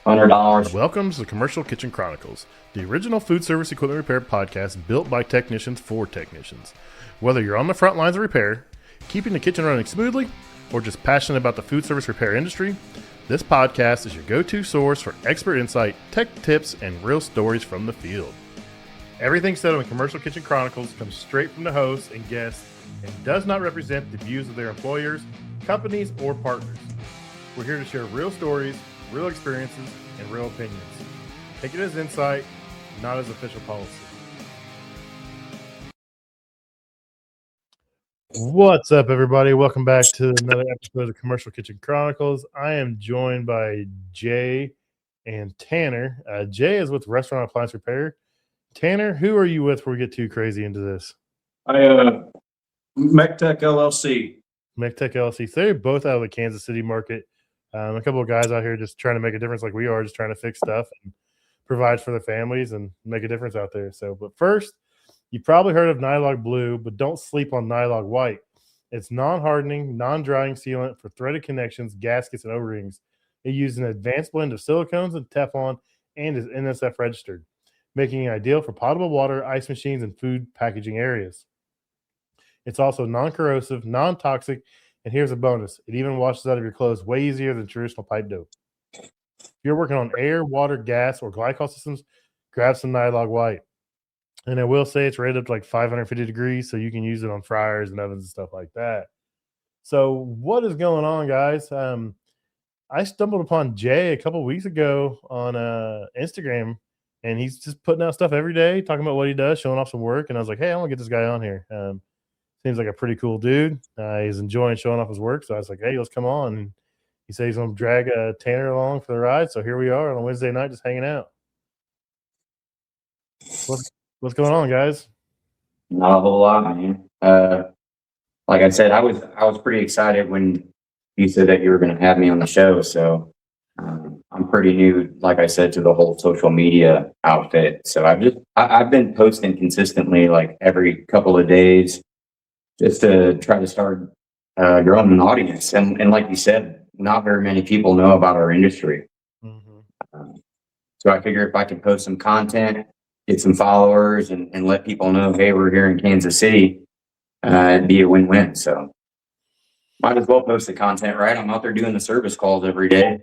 $100. Welcome to the Commercial Kitchen Chronicles, the original food service equipment repair podcast built by technicians for technicians. Whether you're on the front lines of repair, keeping the kitchen running smoothly, or just passionate about the food service repair industry, this podcast is your go-to source for expert insight, tech tips, and real stories from the field. Everything said on the Commercial Kitchen Chronicles comes straight from the hosts and guests and does not represent the views of their employers, companies, or partners. We're here to share real stories, real experiences, and real opinions. Take it as insight, not as official policy. What's up, everybody? Welcome back to another episode of the Commercial Kitchen Chronicles. I am joined by Jay and Tanner. Jay is with Restaurant Appliance Repair. Tanner, who are you with before we get too crazy into this? MechTech LLC. MechTech LLC. So they're both out of the Kansas City market. A couple of guys out here just trying to make a difference like we are, just trying to fix stuff and provide for their families and make a difference out there. So, but first, you probably heard of Nylog Blue, but don't sleep on Nylog White. It's non-hardening, non-drying sealant for threaded connections, gaskets, and O-rings. It uses an advanced blend of silicones and Teflon and is NSF registered, making it ideal for potable water, ice machines, and food packaging areas. It's also non-corrosive, non-toxic, and here's a bonus. It even washes out of your clothes way easier than traditional pipe dope. If you're working on air, water, gas, or glycol systems, grab some Nylog White. And I will say it's rated up to like 550 degrees, so you can use it on fryers and ovens and stuff like that. So what is going on, guys? I stumbled upon Jay a couple weeks ago on Instagram, and he's just putting out stuff every day, talking about what he does, showing off some work. And I was like, hey, I want to get this guy on here. Seems like a pretty cool dude. He's enjoying showing off his work. So I was like, hey, let's come on. And he said he's going to drag Tanner along for the ride. So here we are on a Wednesday night just hanging out. What's going on, guys? Not a whole lot, man. Like I said, I was pretty excited when you said that you were going to have me on the show. So I'm pretty new, like I said, to the whole social media outfit. So I've been posting consistently, like every couple of days, just to try to start growing an audience. And like you said, not very many people know about our industry. Mm-hmm. So I figure if I can post some content, get some followers, and let people know, hey, we're here in Kansas City, it'd be a win-win. So might as well post the content, right? I'm out there doing the service calls every day.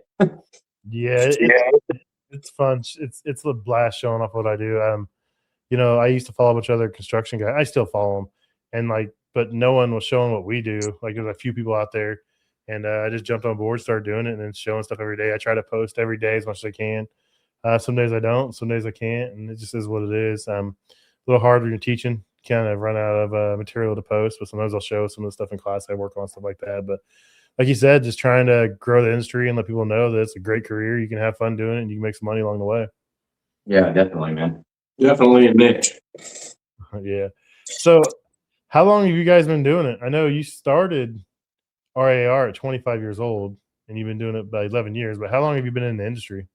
Yeah, it's fun. It's a blast showing off what I do. I used to follow a bunch of other construction guys. I still follow them, and but no one was showing what we do. Like there's a few people out there, and I just jumped on board, started doing it, and then showing stuff every day. I try to post every day as much as I can. Some days I don't, some days I can't, and it just is what it is. A little hard when you're teaching, kind of run out of material to post, but sometimes I'll show some of the stuff in class I work on, stuff like that. But like you said, just trying to grow the industry and let people know that it's a great career. You can have fun doing it, and you can make some money along the way. Yeah, definitely, man. Definitely a niche. Yeah. So how long have you guys been doing it? I know you started RAR at 25 years old, and you've been doing it by 11 years, but how long have you been in the industry?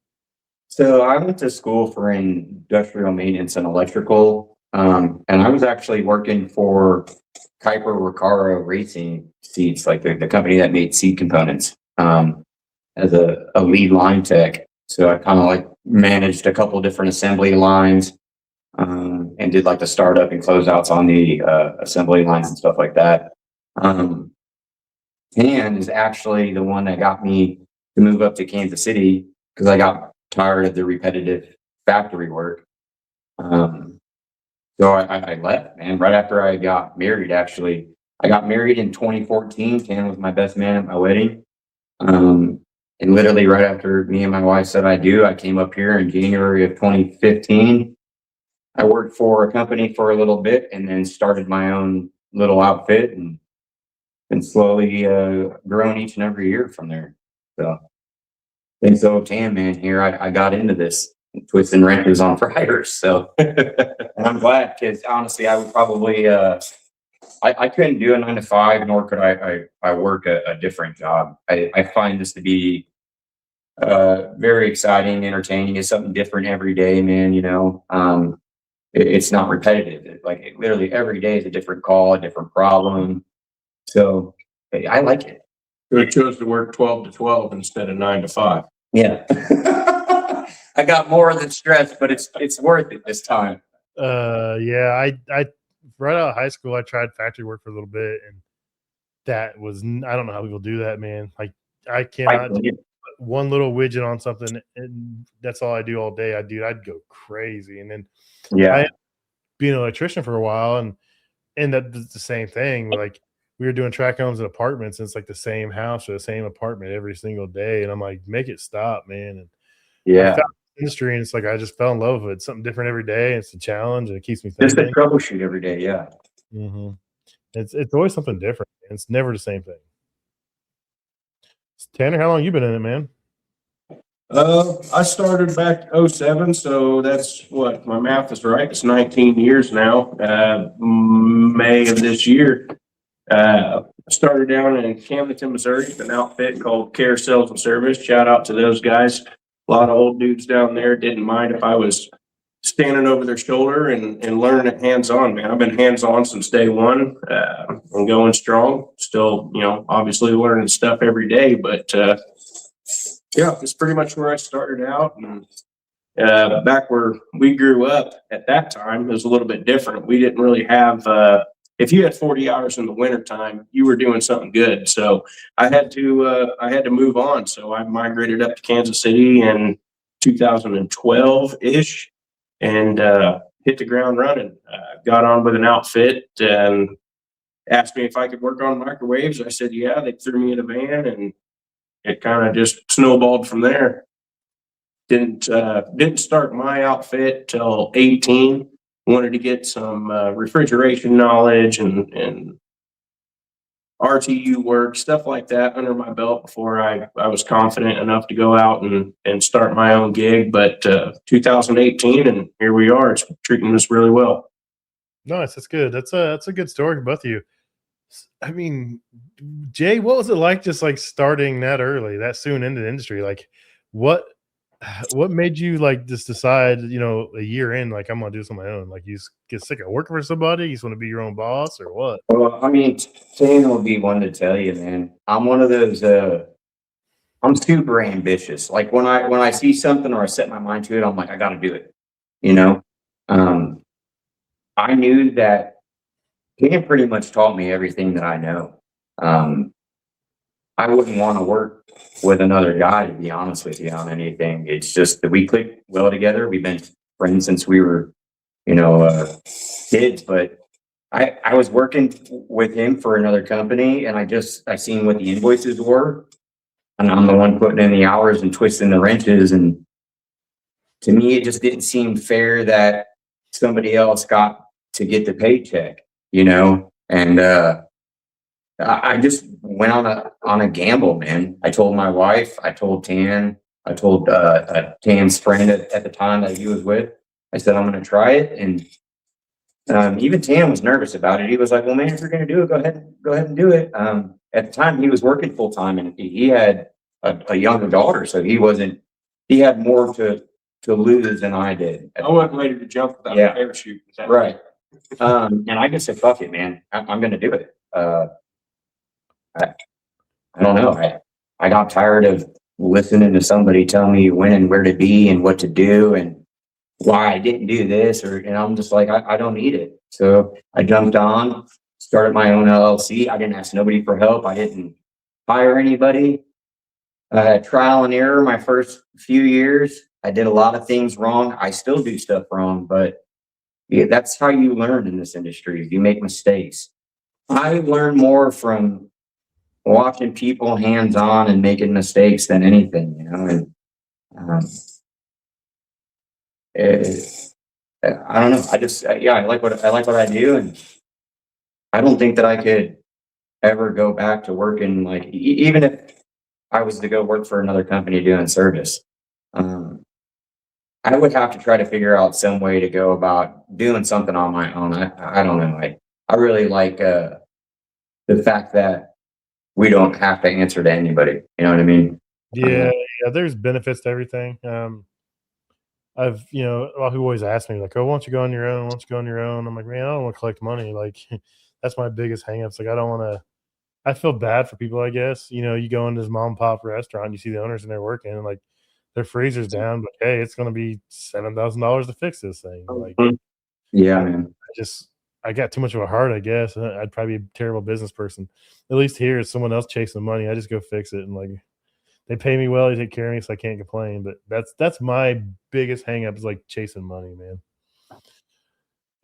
So I went to school for industrial maintenance and electrical, and I was actually working for Kuiper Recaro Racing Seats, like the company that made seat components, as a lead line tech. So I kind of like managed a couple different assembly lines, and did like the startup and closeouts on the assembly lines and stuff like that. Tan is actually the one that got me to move up to Kansas City because I got tired of the repetitive factory work. So I left, man, right after I got married. Actually, I got married in 2014. Tan was my best man at my wedding. And literally right after me and my wife said I do, I came up here in January of 2015. I worked for a company for a little bit and then started my own little outfit and slowly grown each and every year from there. So thanks to Tan, man, here I got into this twisting wrenches on fryers. So and I'm glad, because honestly, I would probably I couldn't do a 9 to 5, nor could I work a different job. I find this to be very exciting, entertaining. It's something different every day, man. It's not repetitive. Literally every day is a different call, a different problem. So I like it. So I chose to work 12 to 12 instead of 9 to 5. Yeah. I got more than stress, but it's worth it this time. Yeah, I right out of high school, I tried factory work for a little bit, and that was I don't know how people do that, man. Like I cannot do one little widget on something, and that's all I do all day. I'd go crazy. And then I Yeah. being an electrician for a while, and that's the same thing. Like we were doing track homes and apartments, and it's like the same house or the same apartment every single day. And I'm like, make it stop, man. And I Yeah. found the industry, and it's like I just fell in love with it. It's something different every day. It's a challenge, and it keeps me Just to thinking. troubleshoot every day. Yeah. hmm It's always something different. It's never the same thing. Tanner, how long you been in it, man? I started back '07, so that's what my math is right. It's 19 years now. May of this year. I started down in Camdenton, Missouri, an outfit called Care Sales and Service. Shout out to those guys. A lot of old dudes down there didn't mind if I was standing over their shoulder and learning it hands-on, man. I've been hands-on since day one. I'm going strong. Still, obviously learning stuff every day, but yeah, it's pretty much where I started out. And back where we grew up at that time, it was a little bit different. We didn't really have, if you had 40 hours in the wintertime, you were doing something good. So I had to move on. So I migrated up to Kansas City in 2012-ish and hit the ground running. Got on with an outfit and asked me if I could work on microwaves. I said, yeah. They threw me in a van, and it kind of just snowballed from there. Didn't start my outfit till 18. Wanted to get some refrigeration knowledge and RTU work, stuff like that under my belt before I was confident enough to go out and start my own gig. But 2018, and here we are. It's treating us really well. Nice. That's good. That's a good story for both of you. I mean, Jay, what was it like just like starting that early, that soon into the industry? Like what made you like just decide, a year in, like I'm gonna do this on my own? Like you just get sick of working for somebody, you just want to be your own boss or what? Well, I mean, Shane will be one to tell you, man. I'm one of those. I'm super ambitious. Like when I see something or I set my mind to it, I'm like, I got to do it. You know, um, I knew that Cam pretty much taught me everything that I know. Um, I wouldn't want to work with another guy, to be honest with you, on anything. It's just that we click well together. We've been friends since we were, kids. But I was working with him for another company, and I seen what the invoices were, and I'm the one putting in the hours and twisting the wrenches. And to me, it just didn't seem fair that somebody else got to get the paycheck, and I just went on a gamble, man. I told my wife, I told Tan, I told Tan's friend at the time that he was with. I said, I'm going to try it. And even Tan was nervous about it. He was like, well, man, if you're going to do it, go ahead and do it. At the time he was working full time, and he had a younger daughter. So he had more to lose than I did. I wasn't ready to jump without a parachute. Right. And I just said, fuck it, man. I'm going to do it. I don't know. I got tired of listening to somebody tell me when and where to be and what to do and why I didn't do this, and I'm just like, I don't need it. So I jumped on, started my own LLC. I didn't ask nobody for help. I didn't hire anybody. Trial and error my first few years. I did a lot of things wrong. I still do stuff wrong, but yeah, that's how you learn in this industry. You make mistakes. I learn more from watching people hands-on and making mistakes than anything, and I don't know. I like what I do, and I don't think that I could ever go back to working like even if I was to go work for another company doing service. I would have to try to figure out some way to go about doing something on my own. I don't know. I really like the fact that we don't have to answer to anybody. You know what I mean? Yeah, there's benefits to everything. I've, a lot of people always ask me like, "Oh, why don't you go on your own? Why don't you go on your own?" I'm like, man, I don't want to collect money. Like, that's my biggest hangups. Like, I don't want to. I feel bad for people. I guess you go into this mom and pop restaurant, you see the owners and they're working, and like their freezer's down, but hey, it's going to be $7,000 to fix this thing. Like, Yeah, man. I got too much of a heart, I guess. I'd probably be a terrible business person. At least here, it's someone else chasing money. I just go fix it, and like they pay me well, they take care of me, so I can't complain. But that's my biggest hang up is like chasing money, man.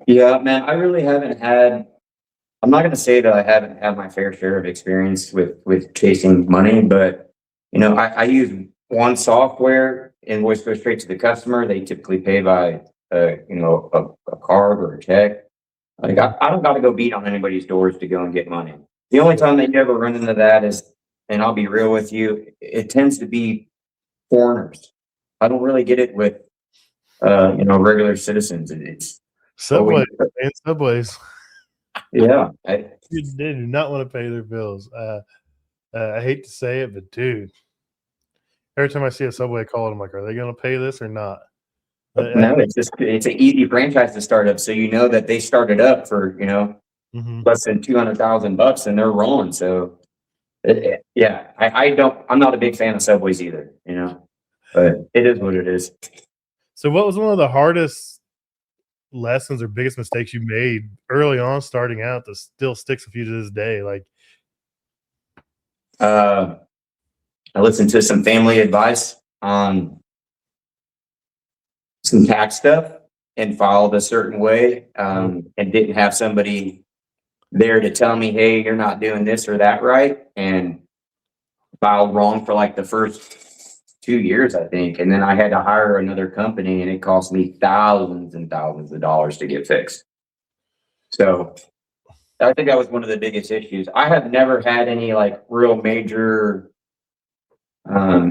Yeah, man, I really haven't had. I'm not going to say that I haven't had my fair share of experience with chasing money, but I use one software, invoice goes straight to the customer. They typically pay by a card or a check. Like I don't got to go beat on anybody's doors to go and get money. The only time that you ever run into that is, and I'll be real with you, it tends to be foreigners. I don't really get it with regular citizens. It's Subway and Subways. Yeah, They do not want to pay their bills. I hate to say it, but dude, every time I see a Subway call, I'm like, are they going to pay this or not? no, it's an easy franchise to start up. So you know that they started up for less than $200,000 and they're rolling. So I'm not a big fan of Subways either, but it is what it is. So what was one of the hardest lessons or biggest mistakes you made early on starting out that still sticks with you to this day? Like, I listened to some family advice on some tax stuff and followed a certain way, and didn't have somebody there to tell me, hey, you're not doing this or that right, and filed wrong for like the first 2 years, I think. And then I had to hire another company and it cost me thousands and thousands of dollars to get fixed. So I think that was one of the biggest issues. I have never had any like real major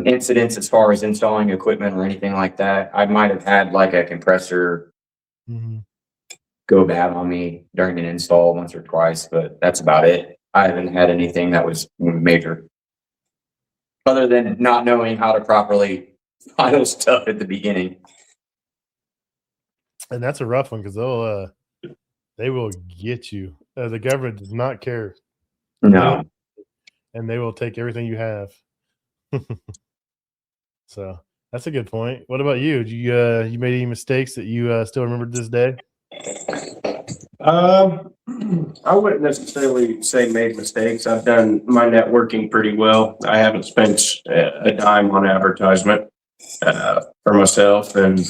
incidents as far as installing equipment or anything like that. I might have had like a compressor go bad on me during an install once or twice, but that's about it. I haven't had anything that was major, other than not knowing how to properly file stuff at the beginning. And that's a rough one because they will get you. The government does not care. No. And they will take everything you have. So that's a good point. What about you? You made any mistakes that you still remember to this day? I wouldn't necessarily say made mistakes. I've done my networking pretty well. I haven't spent a dime on advertisement for myself, and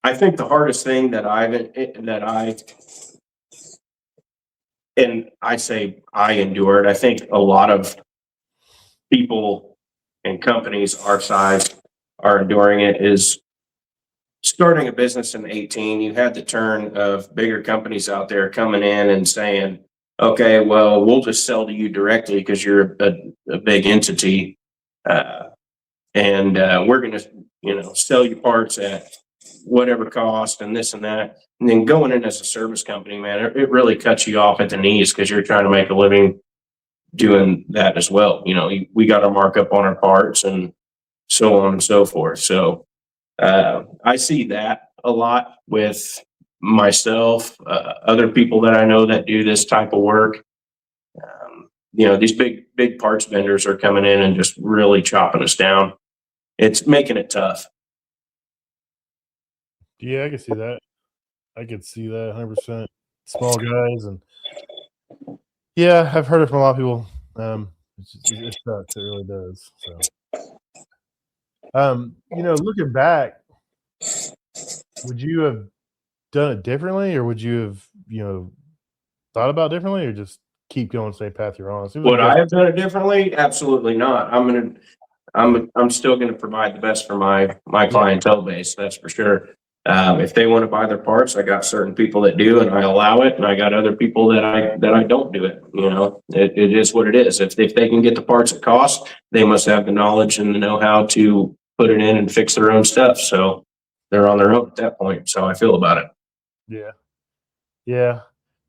I think the hardest thing that I endured. I think a lot of people and companies our size are enduring it, is starting a business in 18. You had the turn of bigger companies out there coming in and saying, okay, well, we'll just sell to you directly because you're a big entity. And we're going to, sell you parts at whatever cost and this and that. And then going in as a service company, man, it really cuts you off at the knees because you're trying to make a living doing that as well. We got our markup on our parts and so on and so forth. So I see that a lot with myself, other people that I know that do this type of work. These big parts vendors are coming in and just really chopping us down. It's making it tough. Yeah, I can see that. I could see that 100%. Small guys, and yeah, I've heard it from a lot of people. It sucks. It really does. So, looking back, would you have done it differently, or would you have, thought about differently, or just keep going the same path you're on? Would I have done it differently? Absolutely not. I'm still gonna provide the best for my clientele base. That's for sure. If they want to buy their parts, I got certain people that do, and I allow it, and I got other people that I don't do it. It is what it is. If they can get the parts at cost, they must have the knowledge and the know-how to put it in and fix their own stuff. So they're on their own at that point. So I feel about it. Yeah.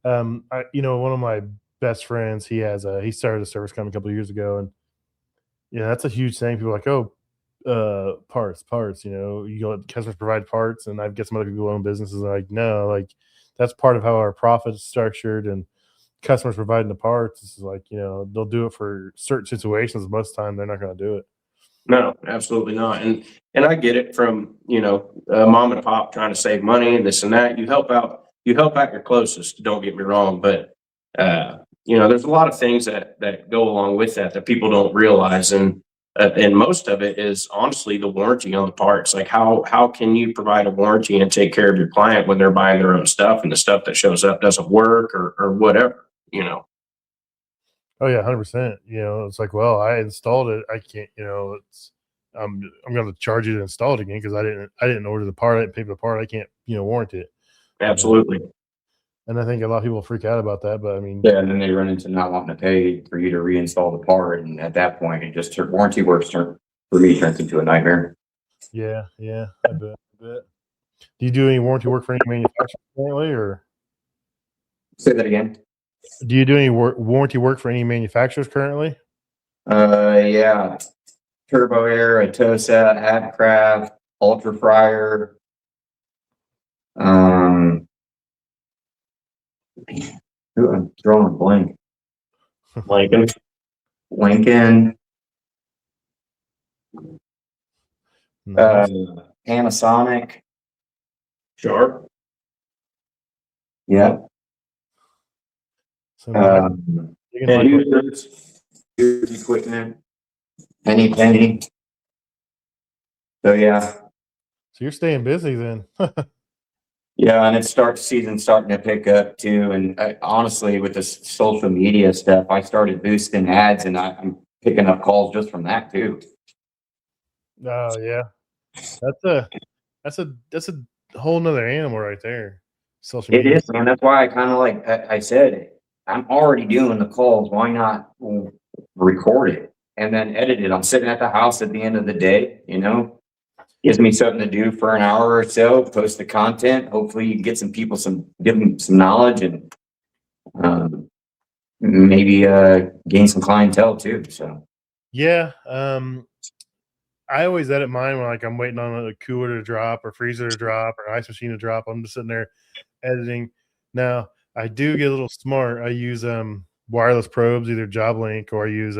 One of my best friends, he started a service company a couple of years ago, and that's a huge thing. People are like, oh, parts, you let customers provide parts, and I get some other people who own businesses are like, no, like that's part of how our profit is structured, and customers providing the parts. This is like, they'll do it for certain situations. Most of the time they're not going to do it. No, absolutely not. And I get it from, mom and pop trying to save money and this and that. You help out your closest, don't get me wrong, but, there's a lot of things that go along with that people don't realize. And most of it is honestly the warranty on the parts. Like how can you provide a warranty and take care of your client when they're buying their own stuff and the stuff that shows up doesn't work or whatever, Oh yeah, 100%. It's like, well, I installed it. I can't. It's I'm going to charge you to install it again because I didn't order the part. I didn't pay for the part. I can't warrant it. Absolutely. And I think a lot of people freak out about that. But I mean, Yeah, and then they run into not wanting to pay for you to reinstall the part, and at that point, it just warranty works for me turns into a nightmare. yeah, I bet. Do you do any warranty work for any manufacturers currently, or Say that again. do you do any warranty work for any manufacturers currently? Yeah, Turbo Air, Atosa, Adcraft, Ultra Fryer. I'm drawing a blank. Lincoln, Nice. Panasonic. Sure. Yeah. So you can And like- users equipment, penny. So yeah. so you're staying busy then. Yeah, and season starting to pick up too. And honestly, with this social media stuff, I started boosting ads, and I'm picking up calls just from that too. Oh yeah, that's a whole nother animal right there. Social It media. is, man. That's why I kind of like I said, I'm already doing the calls. Why not record it and then edit it? I'm sitting at the house at the end of the day, gives me something to do for an hour or so, post the content. Hopefully you can get some people give them some knowledge and maybe gain some clientele too. So Yeah. I always edit mine when I'm waiting on a cooler to drop or freezer to drop or ice machine to drop. I'm just sitting there editing. Now I do get a little smart. I use wireless probes, either JobLink or I use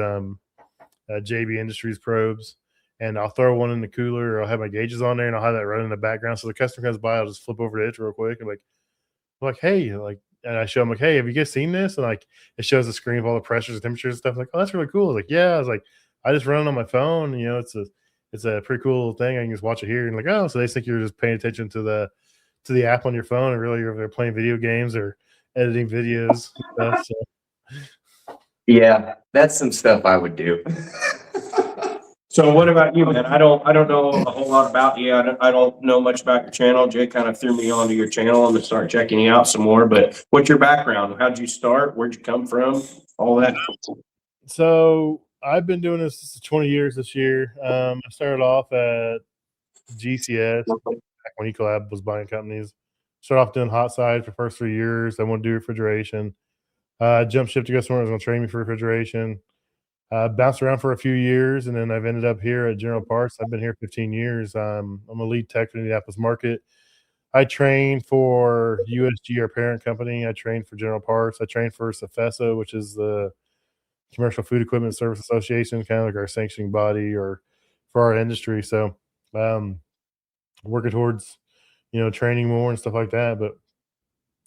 JB Industries probes. And I'll throw one in the cooler, or I'll have my gauges on there, and I'll have that running in the background. So the customer comes by, I'll just flip over to it real quick, and hey, and I show them hey, have you guys seen this? And it shows the screen of all the pressures and temperatures and stuff. Oh, that's really cool. Yeah. I was like, I just run it on my phone. It's a pretty cool little thing. I can just watch it here, and oh, so they think you're just paying attention to the app on your phone, and really you're playing video games or editing videos and stuff. So. Yeah, that's some stuff I would do. So what about you, man? I don't know a whole lot about you. I don't know much about your channel. Jay kind of threw me onto your channel and to start checking you out some more. But what's your background? How'd you start? Where'd you come from? All that. So I've been doing this 20 years this year. I started off at GCS back when Ecolab was buying companies. Started off doing hot side for the first 3 years. I wanted to do refrigeration. Jumped ship to go somewhere that was going to train me for refrigeration. Bounced around for a few years, and then I've ended up here at General Parts. I've been here 15 years. I'm a lead tech for the Indianapolis market. I trained for USG, our parent company. I trained for General Parts. I trained for CFESA, which is the Commercial Food Equipment Service Association, kind of like our sanctioning body or for our industry. So working towards, training more and stuff like that. But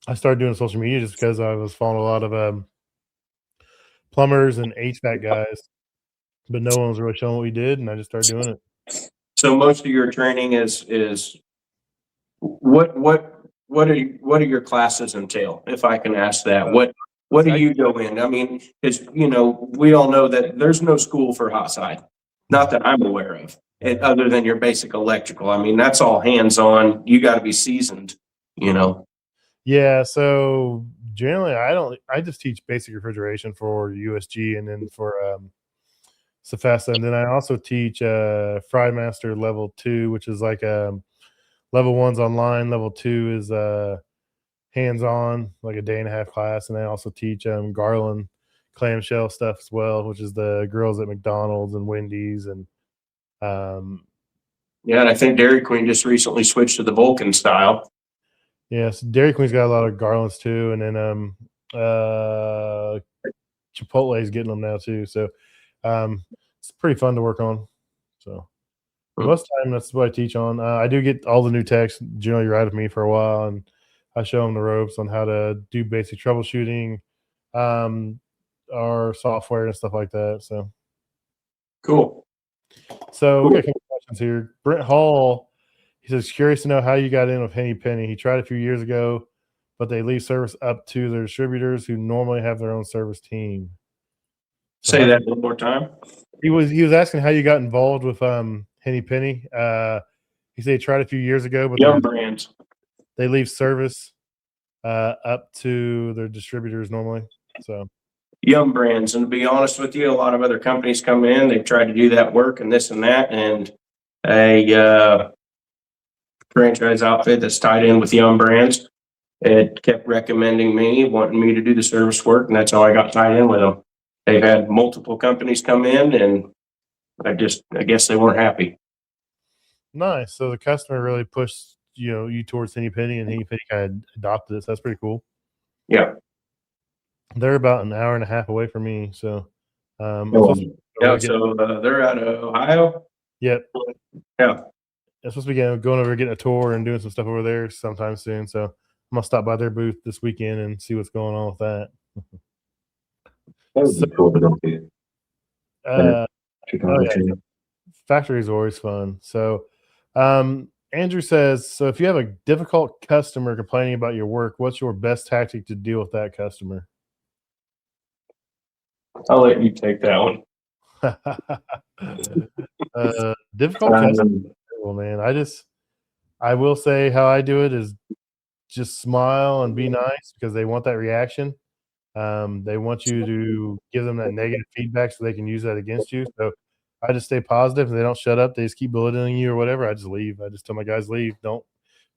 I started doing social media just because I was following a lot of plumbers and HVAC guys, but no one was really showing what we did, and I just started doing it. So most of your training is what are your classes entail? If I can ask that, what do you go in? I mean, it's we all know that there's no school for hot side, not that I'm aware of, other than your basic electrical. I mean, that's all hands on. You got to be seasoned, Yeah. So generally, I just teach basic refrigeration for USG and then for CFESA, and then I also teach Fry Master Level 2, which is like Level 1's online, Level 2 is hands-on, like a day and a half class, and I also teach Garland clamshell stuff as well, which is the girls at McDonald's and Wendy's and yeah, and I think Dairy Queen just recently switched to the Vulcan style. Yeah, so Dairy Queen's got a lot of Garlands too, and then Chipotle is getting them now too. So it's pretty fun to work on. So most of the time, that's what I teach on. I do get all the new techs generally ride with me for a while, and I show them the ropes on how to do basic troubleshooting, our software and stuff like that. Cool. So we got a couple questions here. Brent Hall, he says, curious to know how you got in with Henny Penny. He tried a few years ago, but they leave service up to their distributors who normally have their own service team. Say that one more time. He was asking how you got involved with Henny Penny. He said he tried a few years ago, but Young Brands. they leave service up to their distributors normally. So Young Brands, and to be honest with you, a lot of other companies come in, they've tried to do that work and this and that, and a franchise outfit that's tied in with Young Brands, it kept recommending me, wanting me to do the service work, and that's how I got tied in with them. They've had multiple companies come in, and I guess they weren't happy. nice. So the customer really pushed you towards Henny Penny, and Henny Penny kind of adopted it. So that's pretty cool. Yeah. They're about an hour and a half away from me. So Yeah, so they're out of Ohio. Yep. Yeah. I'm supposed to be going over getting a tour and doing some stuff over there sometime soon. So I'm gonna stop by their booth this weekend and see what's going on with that. That would be cool to go to. Oh, yeah. Factory is always fun. So Andrew says, so if you have a difficult customer complaining about your work, what's your best tactic to deal with that customer? I'll let you take that one. Difficult customer. Well, man, I will say how I do it is just smile and be nice because they want that reaction. They want you to give them that negative feedback so they can use that against you. So I just stay positive and they don't shut up. They just keep belittling you or whatever. I just leave. I just tell my guys leave. Don't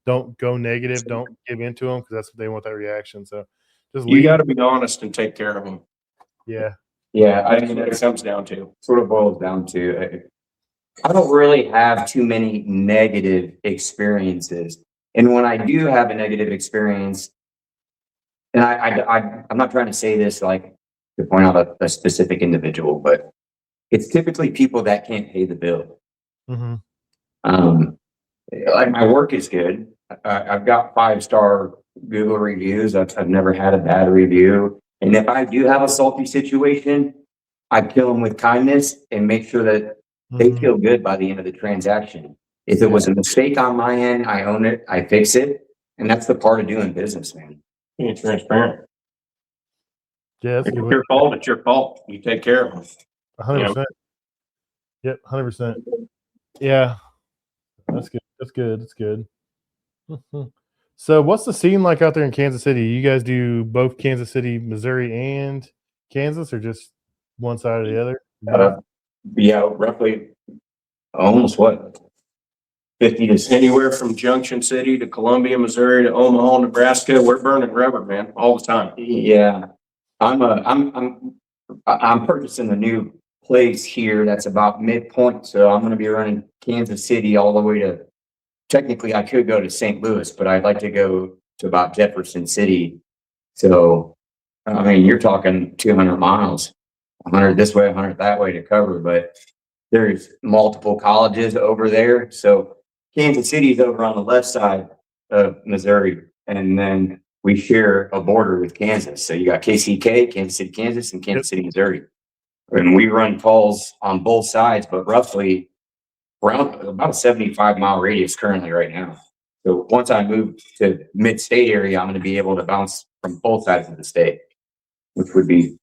go negative. Don't give into them because that's what they want, that reaction. So just leave. You got to be honest and take care of them. Yeah. Yeah, I That's mean, what it comes down to. sort of boils down to, I don't really have too many negative experiences. And when I do have a negative experience, and I'm not trying to say this like to point out a specific individual, but it's typically people that can't pay the bill. Mm-hmm. Like my work is good. I've got 5-star Google reviews. I've never had a bad review. And if I do have a salty situation, I kill them with kindness and make sure that they feel good by the end of the transaction. If it was a mistake on my end, I own it, I fix it. And that's the part of doing business, man. Being transparent. Yeah, If it's your fault, it's your fault. You take care of them. 100%. Yep, 100%. Yeah, that's good. That's good. That's good. So, what's the scene like out there in Kansas City? You guys do both Kansas City, Missouri, and Kansas, or just one side or the other? Yeah, roughly almost what? 50 to Anywhere from Junction City to Columbia, Missouri to Omaha, Nebraska, we're burning rubber, man, all the time. Yeah, I'm purchasing a new place here that's about midpoint, so I'm going to be running Kansas City all the way to. Technically, I could go to St. Louis, but I'd like to go to about Jefferson City. So, I mean, you're talking 200 miles, 100 this way, 100 that way to cover, but there's multiple colleges over there. So Kansas City is over on the left side of Missouri, and then we share a border with Kansas. So you got KCK, Kansas City, Kansas, and Kansas City, Missouri. And we run calls on both sides, but roughly around about a 75-mile radius currently right now. So once I move to mid-state area, I'm going to be able to bounce from both sides of the state, which would be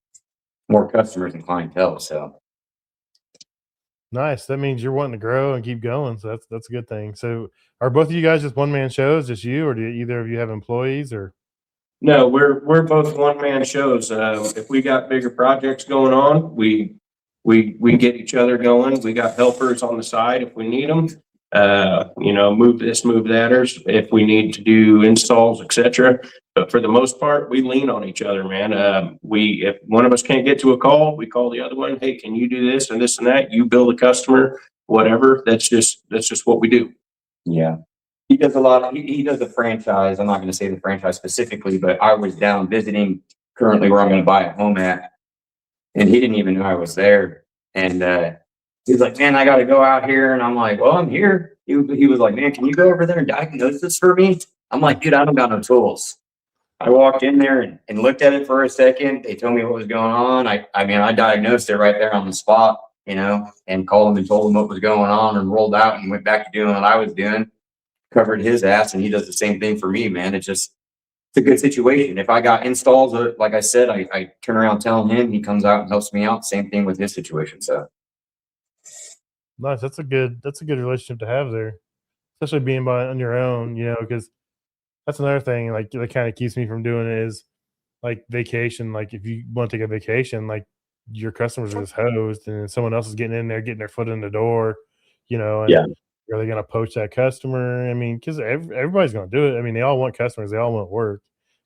more customers and clientele. So nice. That means you're wanting to grow and keep going. So that's a good thing. So are both of you guys just one-man shows, just you, or do either of you have employees or? No, we're both one-man shows. If we got bigger projects going on, we get each other going. We got helpers on the side if we need them. Move this, move that, or if we need to do installs, etc. But for the most part, we lean on each other, man. If one of us can't get to a call, we call the other one. Hey, can you do this and this and that? You bill the customer, whatever. That's just what we do. yeah, he does a lot. He does a franchise. I'm not going to say the franchise specifically, but I was down visiting currently where I'm going to buy a home at, and he didn't even know I was there. And He's like, man, I got to go out here. And I'm like, well, I'm here. He was like, man, can you go over there and diagnose this for me? I'm like, dude, I don't got no tools. I walked in there and looked at it for a second. They told me what was going on. I mean, I diagnosed it right there on the spot, you know, and called him and told him what was going on and rolled out and went back to doing what I was doing, covered his ass. And he does the same thing for me, man. It's a good situation. If I got installs, like I said, I turn around telling him, he comes out and helps me out. Same thing with his situation. So. Nice. That's a good relationship to have there, especially being on your own, you know, because that's another thing, like, that kind of keeps me from doing it is like vacation. Like, if you want to take a vacation, like, your customers are just hosed and someone else is getting in there, getting their foot in the door, you know, and Yeah. are they going to poach that customer? I mean, because everybody's going to do it. I mean, they all want customers. They all want work.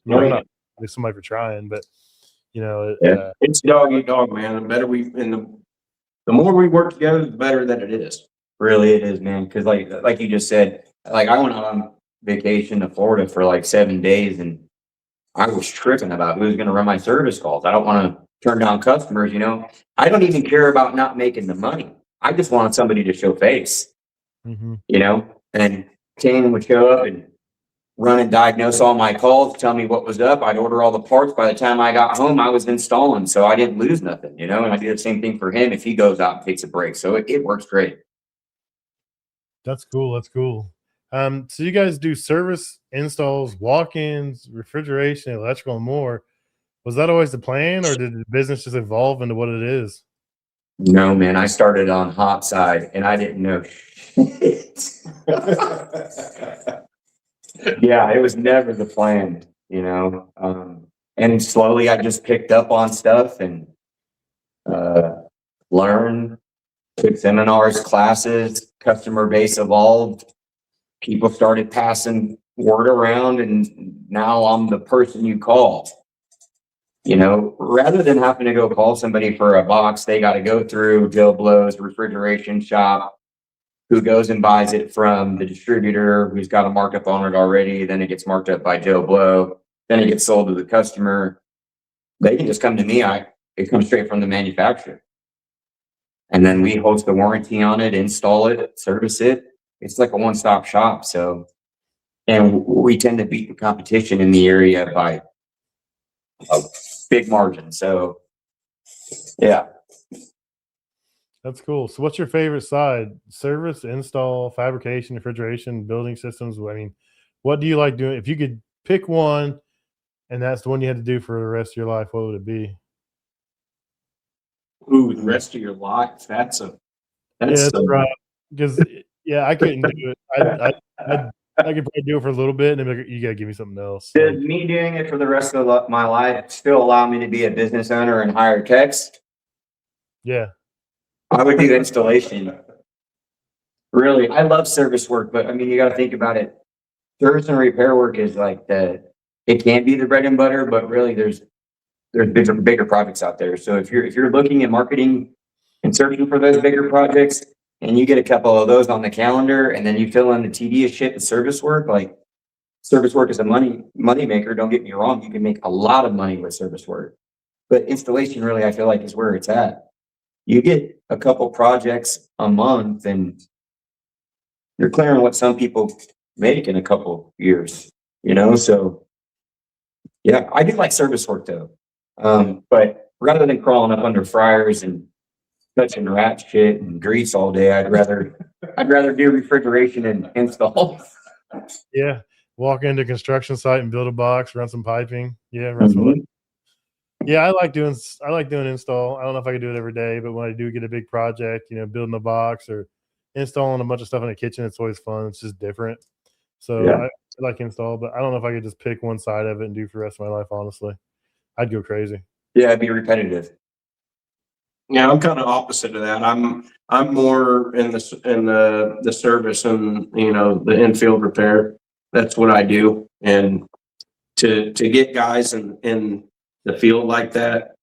I mean, I'm not with somebody for trying, but, you know, It's dog eat dog, man. The better the more we work together, the better that it is. Really, it is, man. Because like you just said, like I went on vacation to Florida for like 7 days, and I was tripping about who's going to run my service calls. I don't want to turn down customers, you know. I don't even care about not making the money. I just wanted somebody to show face, you know. And Kane would show up and run and diagnose all my calls, tell me what was up. I'd order all the parts. By the time I got home, I was installing, so I didn't lose nothing, you know. And I do the same thing for him if he goes out and takes a break. So it works great. That's cool. That's cool. So you guys do service, installs, walk-ins, refrigeration, electrical, and more. Was that always the plan, or did the business just evolve into what it is? No, man, I started on hot side and I didn't know shit. Yeah, it was never the plan, you know. And slowly I just picked up on stuff and learned, took seminars, classes, customer base evolved. People started passing word around, and now I'm the person you call. You know, rather than having to go call somebody for a box, they got to go through Joe Blow's refrigeration shop, who goes and buys it from the distributor who's got a markup on it already. Then it gets marked up by Joe Blow. Then it gets sold to the customer. They can just come to me. It comes straight from the manufacturer. And then we host the warranty on it, install it, service it. It's like a one-stop shop. So, and we tend to beat the competition in the area by a big margin. So, yeah. That's cool. So what's your favorite side? Service, install, fabrication, refrigeration, building systems? I mean, what do you like doing? If you could pick one and that's the one you had to do for the rest of your life, what would it be? Ooh, the rest of your life. That's right. Because I couldn't do it. I could probably do it for a little bit, and then be like, you gotta give me something else. Does me doing it for the rest of my life still allow me to be a business owner and hire techs? Yeah. I would do installation. Really, I love service work, but I mean, you got to think about it. Service and repair work is like it can be the bread and butter, but really there's bigger projects out there. So if you're looking at marketing and searching for those bigger projects, and you get a couple of those on the calendar, and then you fill in the tedious shit with service work, like service work is a money maker. Don't get me wrong. You can make a lot of money with service work, but installation really, I feel like, is where it's at. You get a couple projects a month and you're clearing what some people make in a couple years, you know? So yeah, I do like service work though. But rather than crawling up under fryers and touching rat shit and grease all day, I'd rather do refrigeration and install. Yeah. Walk into a construction site and build a box, run some piping. Yeah. Run some. Yeah, I like doing install. I don't know if I can do it every day, but when I do get a big project, you know, building a box or installing a bunch of stuff in the kitchen, it's always fun. It's just different. So yeah. I like install, but I don't know if I could just pick one side of it and do for the rest of my life, honestly. I'd go crazy. Yeah, it'd be repetitive. Yeah, I'm kind of opposite of that. I'm more in the service and, you know, the infield repair. That's what I do. And to get guys in the field like that,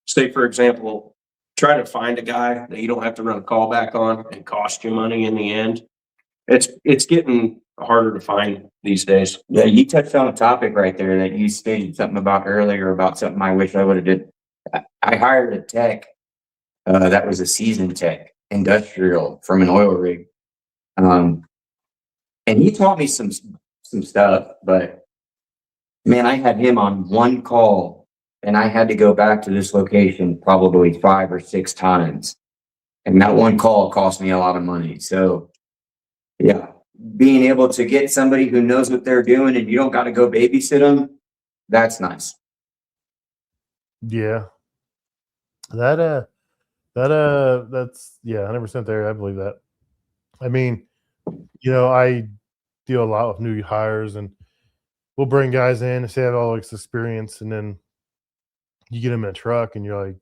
say for example, try to find a guy that you don't have to run a callback on and cost you money in the end. It's getting harder to find these days. Yeah, you touched on a topic right there that you stated something about earlier about something I wish I would have did. I hired a tech that was a seasoned tech, industrial from an oil rig. And he taught me some stuff, but man, I had him on one call and I had to go back to this location probably 5 or 6 times. And that one call cost me a lot of money. So yeah, being able to get somebody who knows what they're doing and you don't got to go babysit them, that's nice. Yeah. That's yeah, 100% there. I believe that. I mean, I deal a lot with new hires, and we'll bring guys in and say they have all this experience, and then you get them in a truck, and you're like,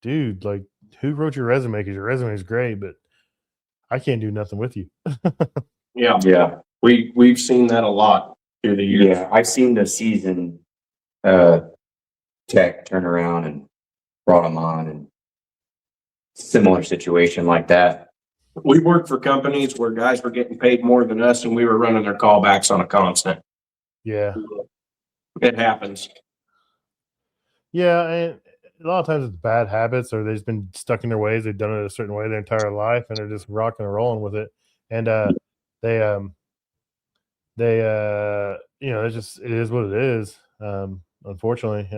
dude, like, who wrote your resume? Because your resume is great, but I can't do nothing with you. Yeah, Yeah. we've seen that a lot through the years. Yeah. I've seen the season tech turn around and brought them on, and similar situation like that. We worked for companies where guys were getting paid more than us and we were running their callbacks on a constant. Yeah. It happens. Yeah, and a lot of times it's bad habits, or they've just been stuck in their ways. They've done it a certain way their entire life, and they're just rocking and rolling with it. And it's just, it is what it is. Unfortunately,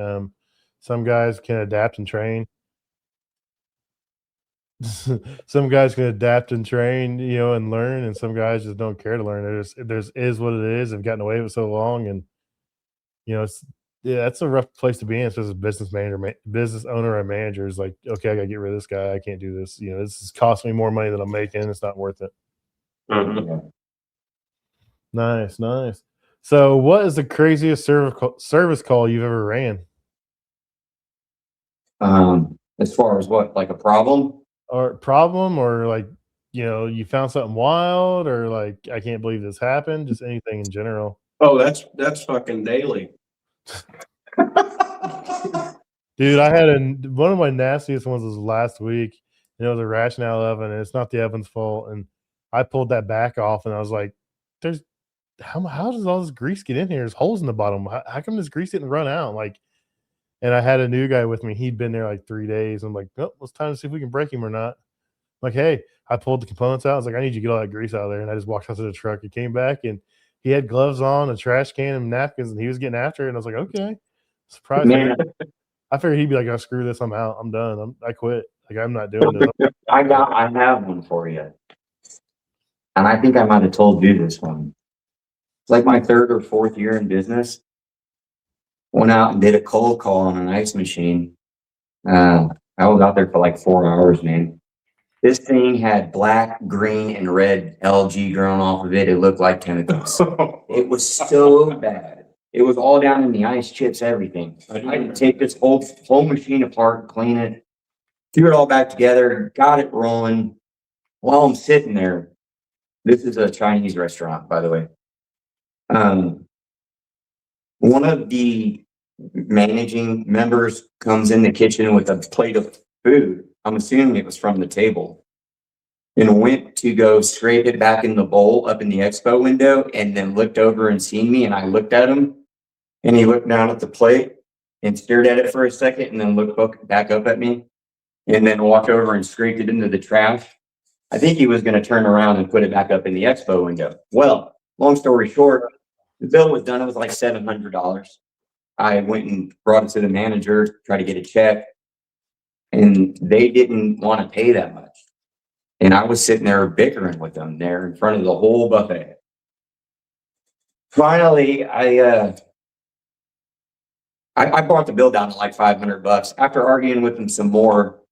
some guys can adapt and train. Some guys can adapt and train, and learn, and some guys just don't care to learn. There's is what it is. They've gotten away with it so long, and that's a rough place to be in. So as a business manager, business owner, or manager is like, okay, I gotta get rid of this guy. I can't do this. This is costing me more money than I'm making. It's not worth it. Mm-hmm. Nice. So, what is the craziest service call you've ever ran? As far as what, like a problem? Or like, you found something wild, or like, I can't believe this happened, just anything in general. Oh, that's fucking daily. Dude, I had one of my nastiest ones was last week, and it was a rationale oven, and it's not the oven's fault. And I pulled that back off, and I was like, how does all this grease get in here? There's holes in the bottom. How come this grease didn't run out? And I had a new guy with me. He'd been there like 3 days. I'm like, oh, it's time to see if we can break him or not. Like, hey, I pulled the components out. I was like, I need you to get all that grease out of there. And I just walked out to the truck. He came back, and he had gloves on, a trash can, and napkins, and he was getting after it. And I was like, okay. Surprised. Man, I figured he'd be like, oh, screw this. I'm out. I'm done. I quit. Like, I'm not doing this. I have one for you. And I think I might have told you this one. It's like my 3rd or 4th year in business. Went out and did a cold call on an ice machine. I was out there for like 4 hours, man. This thing had black, green, and red algae growing off of it. It looked like chemicals. It was so bad. It was all down in the ice chips, everything. I had to take this whole machine apart, clean it, threw it all back together, got it rolling. While I'm sitting there, this is a Chinese restaurant, by the way. One of the managing members comes in the kitchen with a plate of food. I'm assuming it was from the table, and went to go scrape it back in the bowl up in the expo window, and then looked over and seen me, and I looked at him, and he looked down at the plate and stared at it for a second, and then looked back up at me, and then walked over and scraped it into the trash. I think he was going to turn around and put it back up in the expo window. Well, long story short, the bill was done. It was like $700. I went and brought it to the manager, tried to get a check, and they didn't want to pay that much. And I was sitting there bickering with them there in front of the whole buffet. Finally, I brought the bill down to like $500. After arguing with him some more,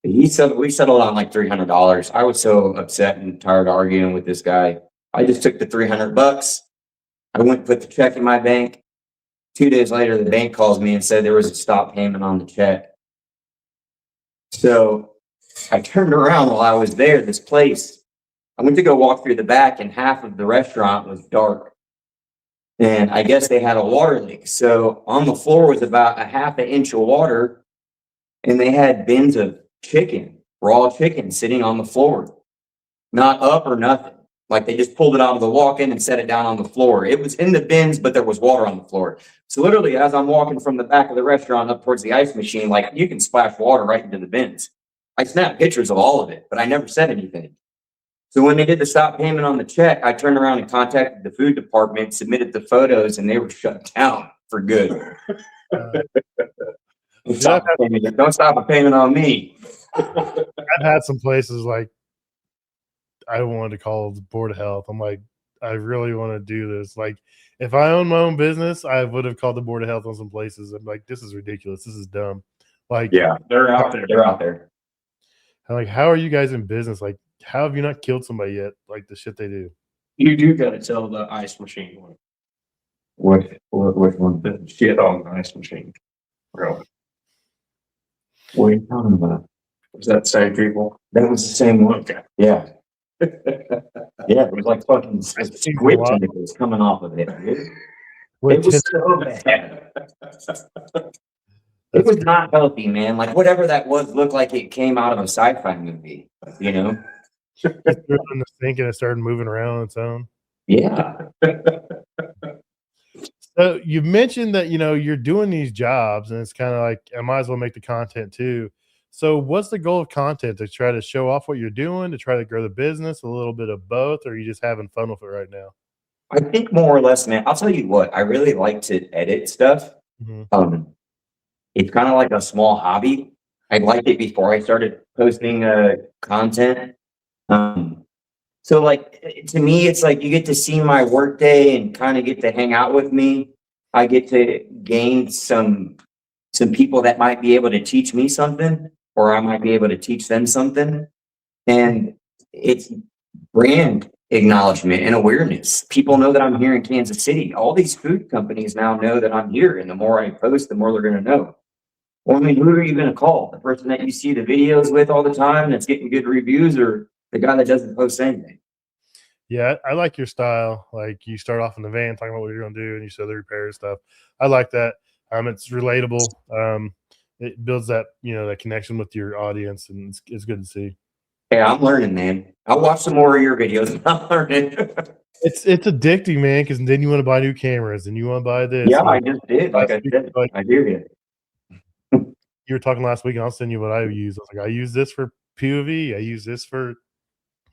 we settled on like $300. I was so upset and tired of arguing with this guy. I just took the $300. I went and put the check in my bank. 2 days later, the bank calls me and said there was a stop payment on the check. So I turned around while I was there, this place. I went to go walk through the back, and half of the restaurant was dark. And I guess they had a water leak. So on the floor was about a half an inch of water, and they had bins of chicken, raw chicken, sitting on the floor. Not up or nothing. Like, they just pulled it out of the walk-in and set it down on the floor. It was in the bins, but there was water on the floor. So literally, as I'm walking from the back of the restaurant up towards the ice machine, like, you can splash water right into the bins. I snapped pictures of all of it, but I never said anything. So when they did the stop payment on the check, I turned around and contacted the food department, submitted the photos, and they were shut down for good. Don't stop a payment on me. I've had some places like I wanted to call the Board of Health. I'm like, I really want to do this. Like, if I owned my own business, I would have called the Board of Health on some places. I'm like, this is ridiculous. This is dumb. Like, Yeah, they're out there. They're out there. I'm like, how are you guys in business? Like, how have you not killed somebody yet? Like the shit they do. You do got to tell the ice machine one. Which one? The shit on the ice machine. Really? What are you talking about? Was that the same people? That was the same one. Okay. Yeah. Yeah, it was like fucking squid tentacles coming off of it, dude. It was so bad. It was not healthy, man. Like whatever that was looked like it came out of a sci-fi movie, you know? It threw it in the sink and it started moving around on its own. Yeah. So you mentioned that, you're doing these jobs and it's kind of like, I might as well make the content too. So what's the goal of content? To try to show off what you're doing, to try to grow the business, a little bit of both, or are you just having fun with it right now? I think more or less, man. I'll tell you what, I really like to edit stuff. Mm-hmm. It's kind of like a small hobby. I liked it before I started posting content. So like to me, it's like you get to see my work day and kind of get to hang out with me. I get to gain some people that might be able to teach me something, or I might be able to teach them something. And it's brand acknowledgement and awareness. People know that I'm here in Kansas City. All these food companies now know that I'm here. And the more I post, the more they're going to know. Well, I mean, who are you going to call? The person that you see the videos with all the time that's getting good reviews, or the guy that doesn't post anything? Yeah, I like your style. Like you start off in the van talking about what you're going to do and you show the repair stuff. I like that. It's relatable. It builds that, that connection with your audience, and it's good to see. Yeah, I'm learning, man. I'll watch some more of your videos and I'm learning. It's addicting, man, because then you want to buy new cameras and you want to buy this. Yeah, I just did. Like I said, I hear you. You were talking last week, and I'll send you what I use. I was like, I use this for POV. I use this for,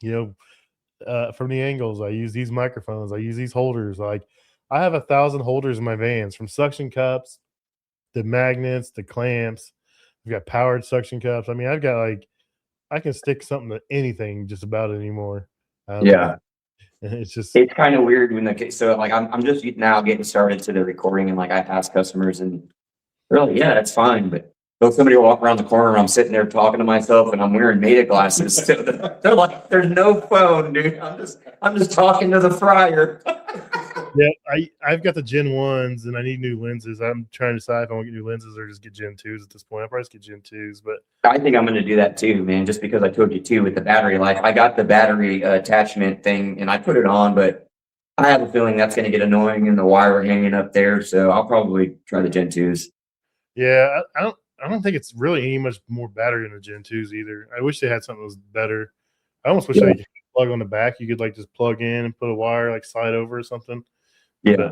from the angles. I use these microphones. I use these holders. Like, I have 1,000 holders in my vans, from suction cups, the magnets, the clamps. I've got powered suction cups. I mean, I've got I can stick something to anything just about anymore. Yeah. It's kind of weird when I'm just now getting started to the recording, and like I ask customers and they're like, yeah, that's fine. But somebody will walk around the corner and I'm sitting there talking to myself and I'm wearing Meta glasses. So they're like, there's no phone, dude. I'm just talking to the fryer. Yeah, I've got the Gen 1s and I need new lenses. I'm trying to decide if I want to get new lenses or just get Gen 2s at this point. I'll probably just get Gen 2s, but I think I'm going to do that too, man, just because I told you too with the battery life. I got the battery attachment thing and I put it on, but I have a feeling that's going to get annoying and the wire hanging up there. So I'll probably try the Gen 2s. Yeah, I don't think it's really any much more battery in the Gen 2s either. I wish they had something that was better. I almost wish they could plug on the back. You could just plug in and put a wire slide over or something. Yeah.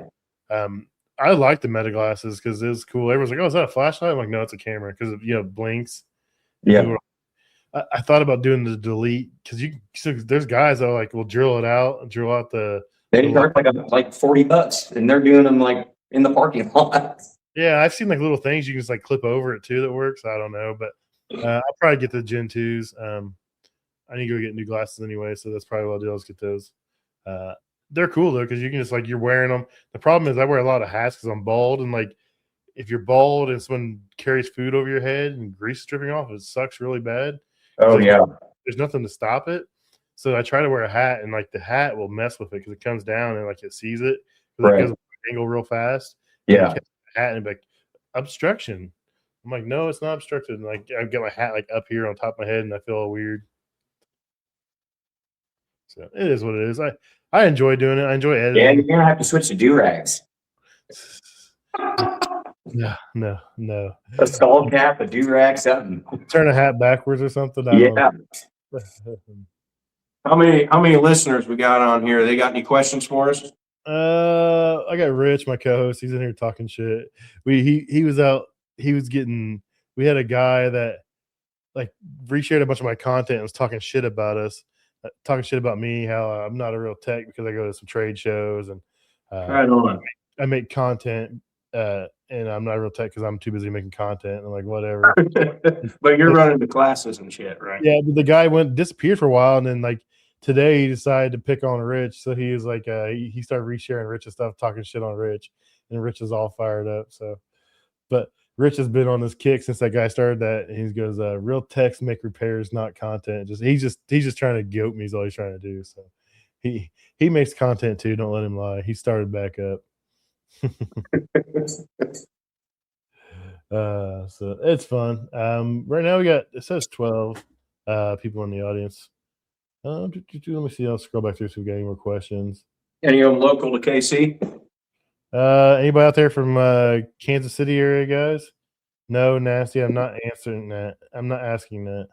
But, I like the Meta glasses because it's cool. Everyone's like, "Oh, is that a flashlight?" I'm like, "No, it's a camera," because it blinks. Yeah. I thought about doing the delete because there's guys that will drill out the. They charge like $40 and they're doing them in the parking lot. Yeah, I've seen little things you can just clip over it too that works. I don't know, but I'll probably get the Gen 2s. I need to go get new glasses anyway, so that's probably what I'll do. I'll just get those. They're cool though because you can just you're wearing them. The problem is I wear a lot of hats because I'm bald, and if you're bald and someone carries food over your head and grease is dripping off, it sucks really bad. Oh yeah, there's nothing to stop it. So I try to wear a hat, and the hat will mess with it because it comes down and it sees it. Right. It goes angle real fast. Yeah. Hat and obstruction. I'm like, no, it's not obstructed. And I've got my hat up here on top of my head, and I feel all weird. So it is what it is. I enjoy doing it. I enjoy editing. Yeah, you're gonna have to switch to do-rags. No. A skull cap, a do-rag, something. Turn a hat backwards or something. Yeah. How many listeners we got on here? They got any questions for us? I got Rich, my co-host. He's in here talking shit. He was out. He was getting. We had a guy that like reshared a bunch of my content and was talking shit about us, talking shit about me, how I'm not a real tech because I go to some trade shows and Right on. I make content and I'm not a real tech because I'm too busy making content. And I'm like, whatever. But you're running the classes and shit, right? Yeah, but the guy disappeared for a while, and then like today he decided to pick on Rich. So he was like, he started resharing Rich's stuff, talking shit on Rich, and Rich is all fired up. So, but Rich has been on this kick since that guy started that, and he goes, "Real techs make repairs, not content." He's just trying to goat me. Is all he's trying to do. So he makes content too. Don't let him lie. He started back up. So it's fun. Right now it says 12 people in the audience. Let me see. I'll scroll back through so we got any more questions. Any of them local to KC? Anybody out there from Kansas City area, guys? No, nasty. I'm not answering that. I'm not asking that.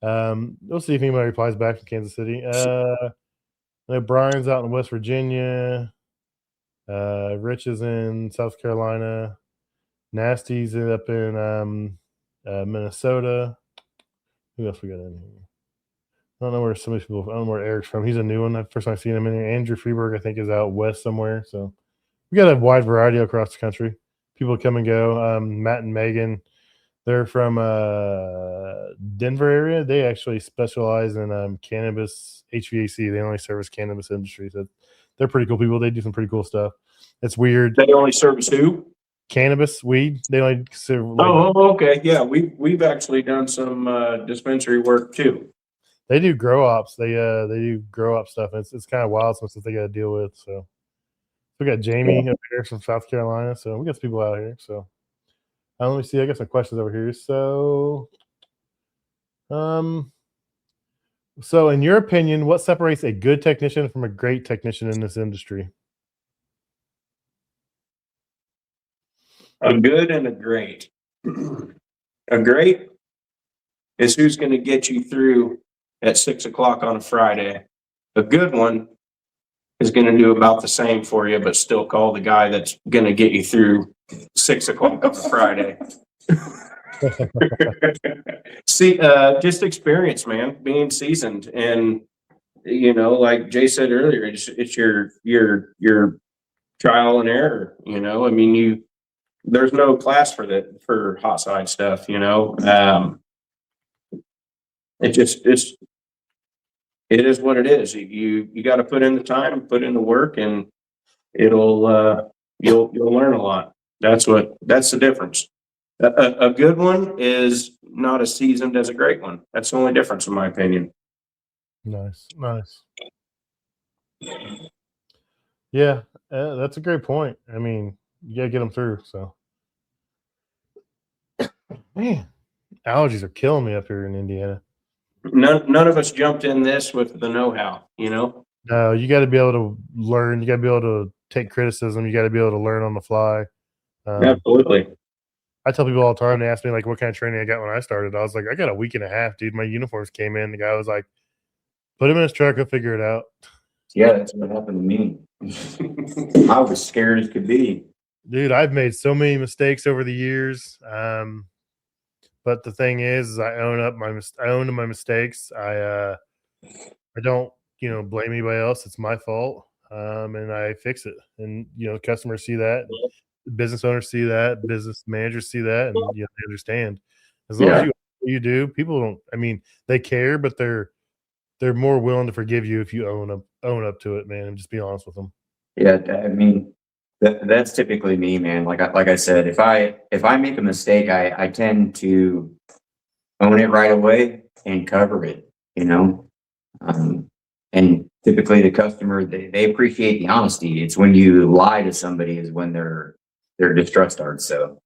We'll see if anybody replies back from Kansas City. No, Brian's out in West Virginia. Rich is in South Carolina. Nasty's up in Minnesota. Who else we got in here? I don't know where some of these people. I don't know where Eric's from. He's a new one. First time I've seen him in here. Andrew Freeberg, I think, is out west somewhere. So we got a wide variety across the country. People come and go. Matt and Megan, they're from Denver area. They actually specialize in cannabis HVAC. They only service cannabis industry. So they're pretty cool people. They do some pretty cool stuff. It's weird. They only service who? Cannabis, weed. They only serve. Okay. Yeah, we've actually done some dispensary work too. They do grow ops. They do grow up stuff. It's kind of wild stuff that they got to deal with. So we got Jamie up here from South Carolina. So we got some people out here. So let me see. I got some questions over here. So, so in your opinion, what separates a good technician from a great technician in this industry? A good and a great. A great is who's going to get you through at 6 o'clock on a Friday. A good one is going to do about the same for you, but still call the guy that's going to get you through 6 o'clock on a Friday. See, just experience, man, being seasoned. And, you know, like Jay said earlier, it's your trial and error, you know. I mean, there's no class for hot side stuff, you know. It is what it is. You got to put in the time, put in the work, and you'll learn a lot. That's the difference. A good one is not as seasoned as a great one. That's the only difference, in my opinion. Nice. Yeah, that's a great point. I mean, you gotta get them through. So, man, allergies are killing me up here in Indiana. None of us jumped in this with the know-how, you know. No, you got to be able to learn. You got to be able to take criticism. You got to be able to learn on the fly. Absolutely. I tell people all the time. They ask me like, what kind of training I got when I started. I was like, I got a week and a half, dude. My uniforms came in. The guy was like, put him in his truck. He'll figure it out. Yeah, that's what happened to me. I was scared as could be. Dude, I've made so many mistakes over the years. But the thing is I own my mistakes. I don't, blame anybody else. It's my fault. And I fix it. And, customers see that, business owners see that, business managers see that, and they understand. As long as you do, people don't, they care, but they're more willing to forgive you if you own up to it, man, and just be honest with them. Yeah. That's typically me, man. Like I said, if I make a mistake, I tend to own it right away and cover it, and typically the customer, they appreciate the honesty. It's when you lie to somebody is when their distrust starts. So,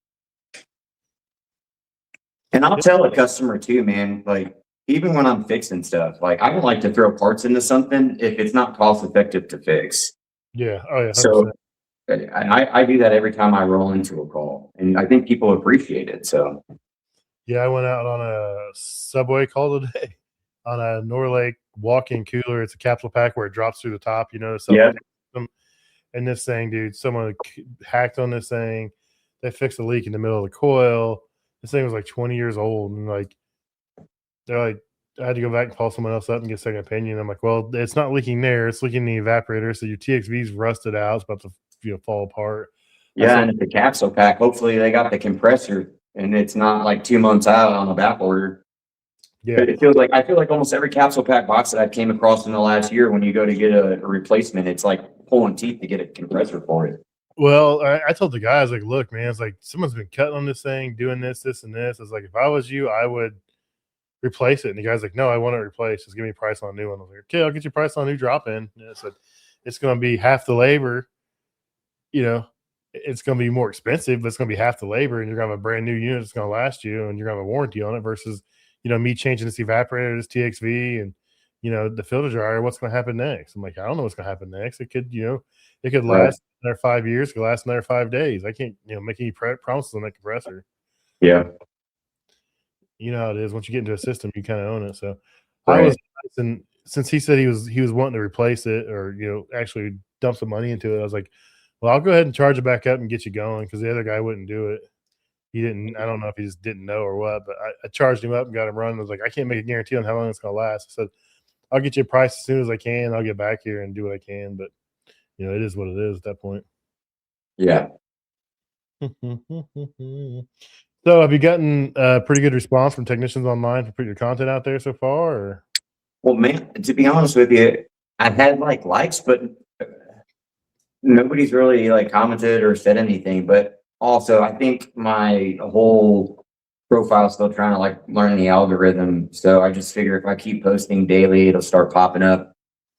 and I'll tell a customer too, man, like even when I'm fixing stuff, like I don't like to throw parts into something if it's not cost effective to fix. Yeah. Oh yeah. 100%. So I do that every time I roll into a call, and I think people appreciate it. So, yeah, I went out on a Subway call today on a Norlake walk-in cooler. It's a capsule pack where it drops through the top, the Subway system. And this thing, dude, someone hacked on this thing. They fixed a leak in the middle of the coil. This thing was like 20 years old, and like they're like, I had to go back and call someone else up and get a second opinion. I'm like, well, it's not leaking there; it's leaking in the evaporator. So your TXV's rusted out; it's about to fall apart. Yeah, and if the capsule pack, hopefully they got the compressor and it's not like 2 months out on a back order. Yeah, But I feel like almost every capsule pack box that I came across in the last year, when you go to get a replacement, it's like pulling teeth to get a compressor for it. well, I told the guys, like, look, man, it's like someone's been cutting on this thing, doing this, and this. It's like, if I was you, I would replace it. And the guy's like, no, I want it replaced. Just give me a price on a new one. I was like, okay, I'll get you a price on a new drop in. And I said, it's going to be half the labor. It's going to be more expensive, but it's going to be half the labor, and you're going to have a brand new unit that's going to last you, and you're going to have a warranty on it versus, me changing this evaporator, this TXV, and, the filter dryer. What's going to happen next? I'm like, I don't know what's going to happen next. It could, it could last another 5 years, it could last another 5 days. I can't, make any promises on that compressor. Yeah. You know how it is. Once you get into a system, you kind of own it. So Right. I was, and since he said he was wanting to replace it, or actually dump some money into it, I was like, well, I'll go ahead and charge it back up and get you going, because the other guy wouldn't do it. He didn't. I don't know if he just didn't know or what, but I charged him up and got him running. I was like, I can't make a guarantee on how long it's going to last. I said, I'll get you a price as soon as I can. I'll get back here and do what I can. But it is what it is at that point. Yeah. So have you gotten a pretty good response from technicians online for putting your content out there so far? Or? Well, man, to be honest with you, I've had likes, but nobody's really commented or said anything. But also, I think my whole profile is still trying to learn the algorithm. So I just figure if I keep posting daily, it'll start popping up.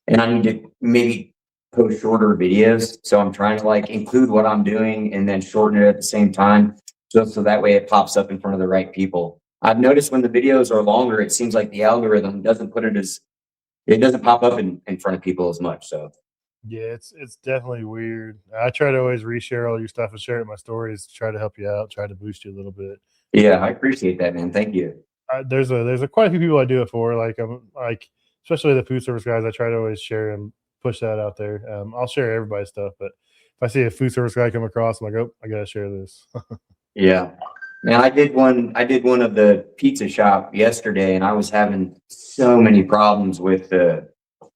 And I need to maybe post shorter videos. So I'm trying to include what I'm doing and then shorten it at the same time, just so that way it pops up in front of the right people. I've noticed when the videos are longer, it seems like the algorithm doesn't it doesn't pop up in front of people as much. So yeah, it's definitely weird. I try to always reshare all your stuff and share it in my stories to try to help you out, try to boost you a little bit. Yeah, I appreciate that, man. Thank you. There's quite a few people I do it for, especially the food service guys. I try to always share and push that out there. I'll share everybody's stuff, but if I see a food service guy come across, I'm like, oh, I gotta share this. Yeah. Man, I did one of the pizza shop yesterday, and I was having so many problems with the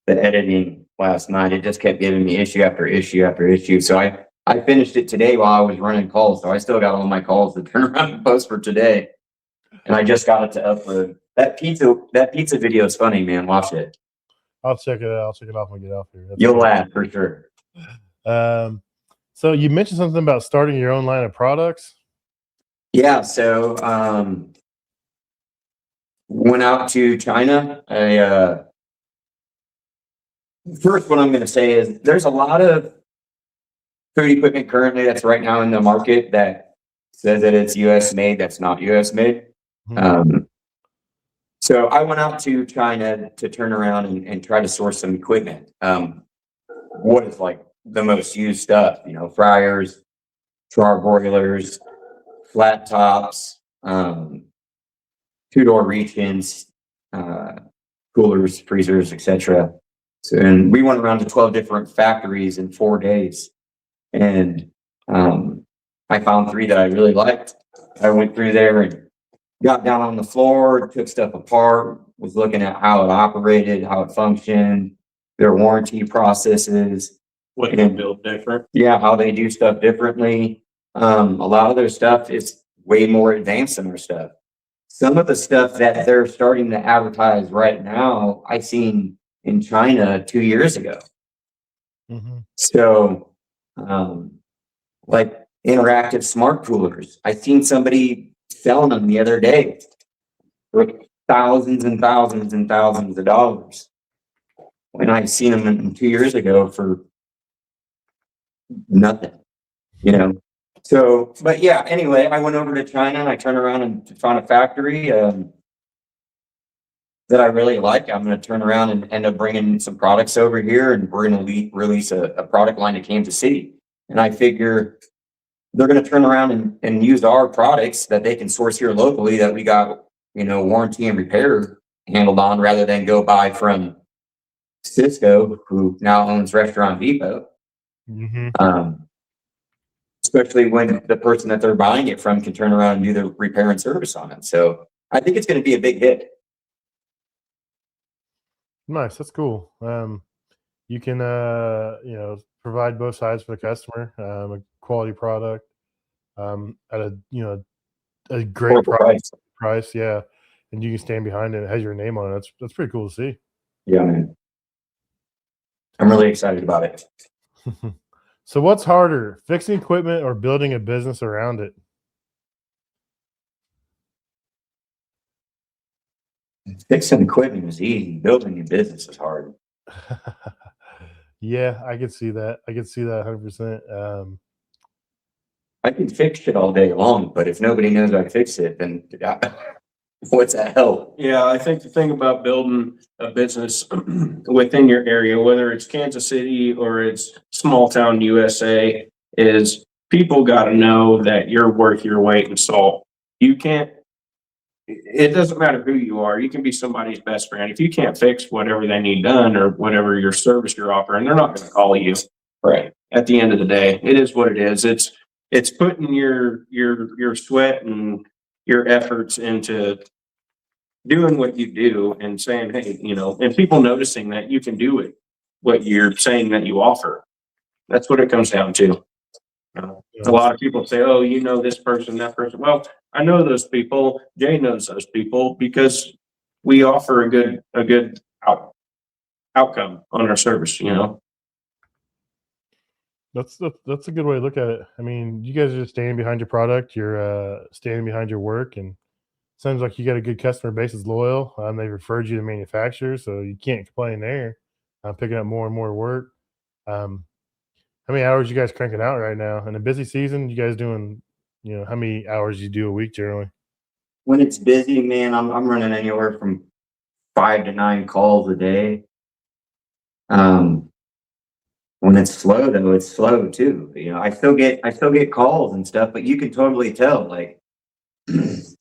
editing last night. It just kept giving me issue after issue after issue. So I finished it today while I was running calls. So I still got all my calls to turn around and post for today. And I just got it to upload. That pizza video is funny, man. Watch it. I'll check it out. I'll check it off when I get off here. You'll laugh for sure. So you mentioned something about starting your own line of products. Yeah. So went out to China. First, what I'm going to say is there's a lot of food equipment currently that's right now in the market that says that it's U.S. made. That's not U.S. made. Mm-hmm. So I went out to China to turn around and try to source some equipment. What is the most used stuff? Fryers, char boilers, flat tops, two-door reach-ins, coolers, freezers, etc. So, and we went around to 12 different factories in 4 days, and I found 3 that I really liked. I went through there and got down on the floor, took stuff apart, was looking at how it operated, how it functioned, their warranty processes. What they build different. Yeah, how they do stuff differently. A lot of their stuff is way more advanced than our stuff. Some of the stuff that they're starting to advertise right now, I seen in China 2 years ago. Mm-hmm. So, interactive smart coolers. I seen somebody selling them the other day for thousands and thousands and thousands of dollars, when I seen them 2 years ago for nothing, So, but yeah, anyway, I went over to China and I turned around and found a factory that I really like. I'm going to turn around and end up bringing some products over here, and we're going to release a product line to Kansas City. And I figure they're going to turn around and use our products that they can source here locally, that we got, warranty and repair handled on, rather than go buy from Cisco, who now owns Restaurant Depot. Mm-hmm. especially when the person that they're buying it from can turn around and do the repair and service on it. So I think it's going to be a big hit. Nice. That's cool. You can, provide both sides for the customer, a quality product, at a great price. Yeah. And you can stand behind it. It has your name on it. That's pretty cool to see. Yeah, man. I'm really excited about it. So what's harder, fixing equipment or building a business around it? Fixing equipment is easy. Building a business is hard. Yeah, I could see that. 100%. I can fix shit all day long, but if nobody knows I fix it, then what's that help? Yeah, I think the thing about building a business within your area, whether it's Kansas City or it's small town USA, is people got to know that you're worth your weight in salt. You can't, it doesn't matter who you are. You can be somebody's best friend. If you can't fix whatever they need done or whatever your service you're offering, they're not going to call you. Right. At the end of the day, it is what it is. It's putting your sweat and your efforts into doing what you do and saying, hey, and people noticing that you can do it, what you're saying that you offer. That's what it comes down to. A lot of people say, oh, this person, that person. Well, I know those people. Jay knows those people because we offer a good outcome on our service, That's a good way to look at it. I mean, you guys are just standing behind your product. You're standing behind your work, and sounds like you got a good customer base that's loyal. They referred you to manufacturers, so you can't complain there. Picking up more and more work. How many hours you guys cranking out right now? In a busy season, you guys doing, how many hours you do a week generally? When it's busy, man, I'm running anywhere from 5 to 9 calls a day. When it's slow though, it's slow too. I still get calls and stuff, but you can totally tell, like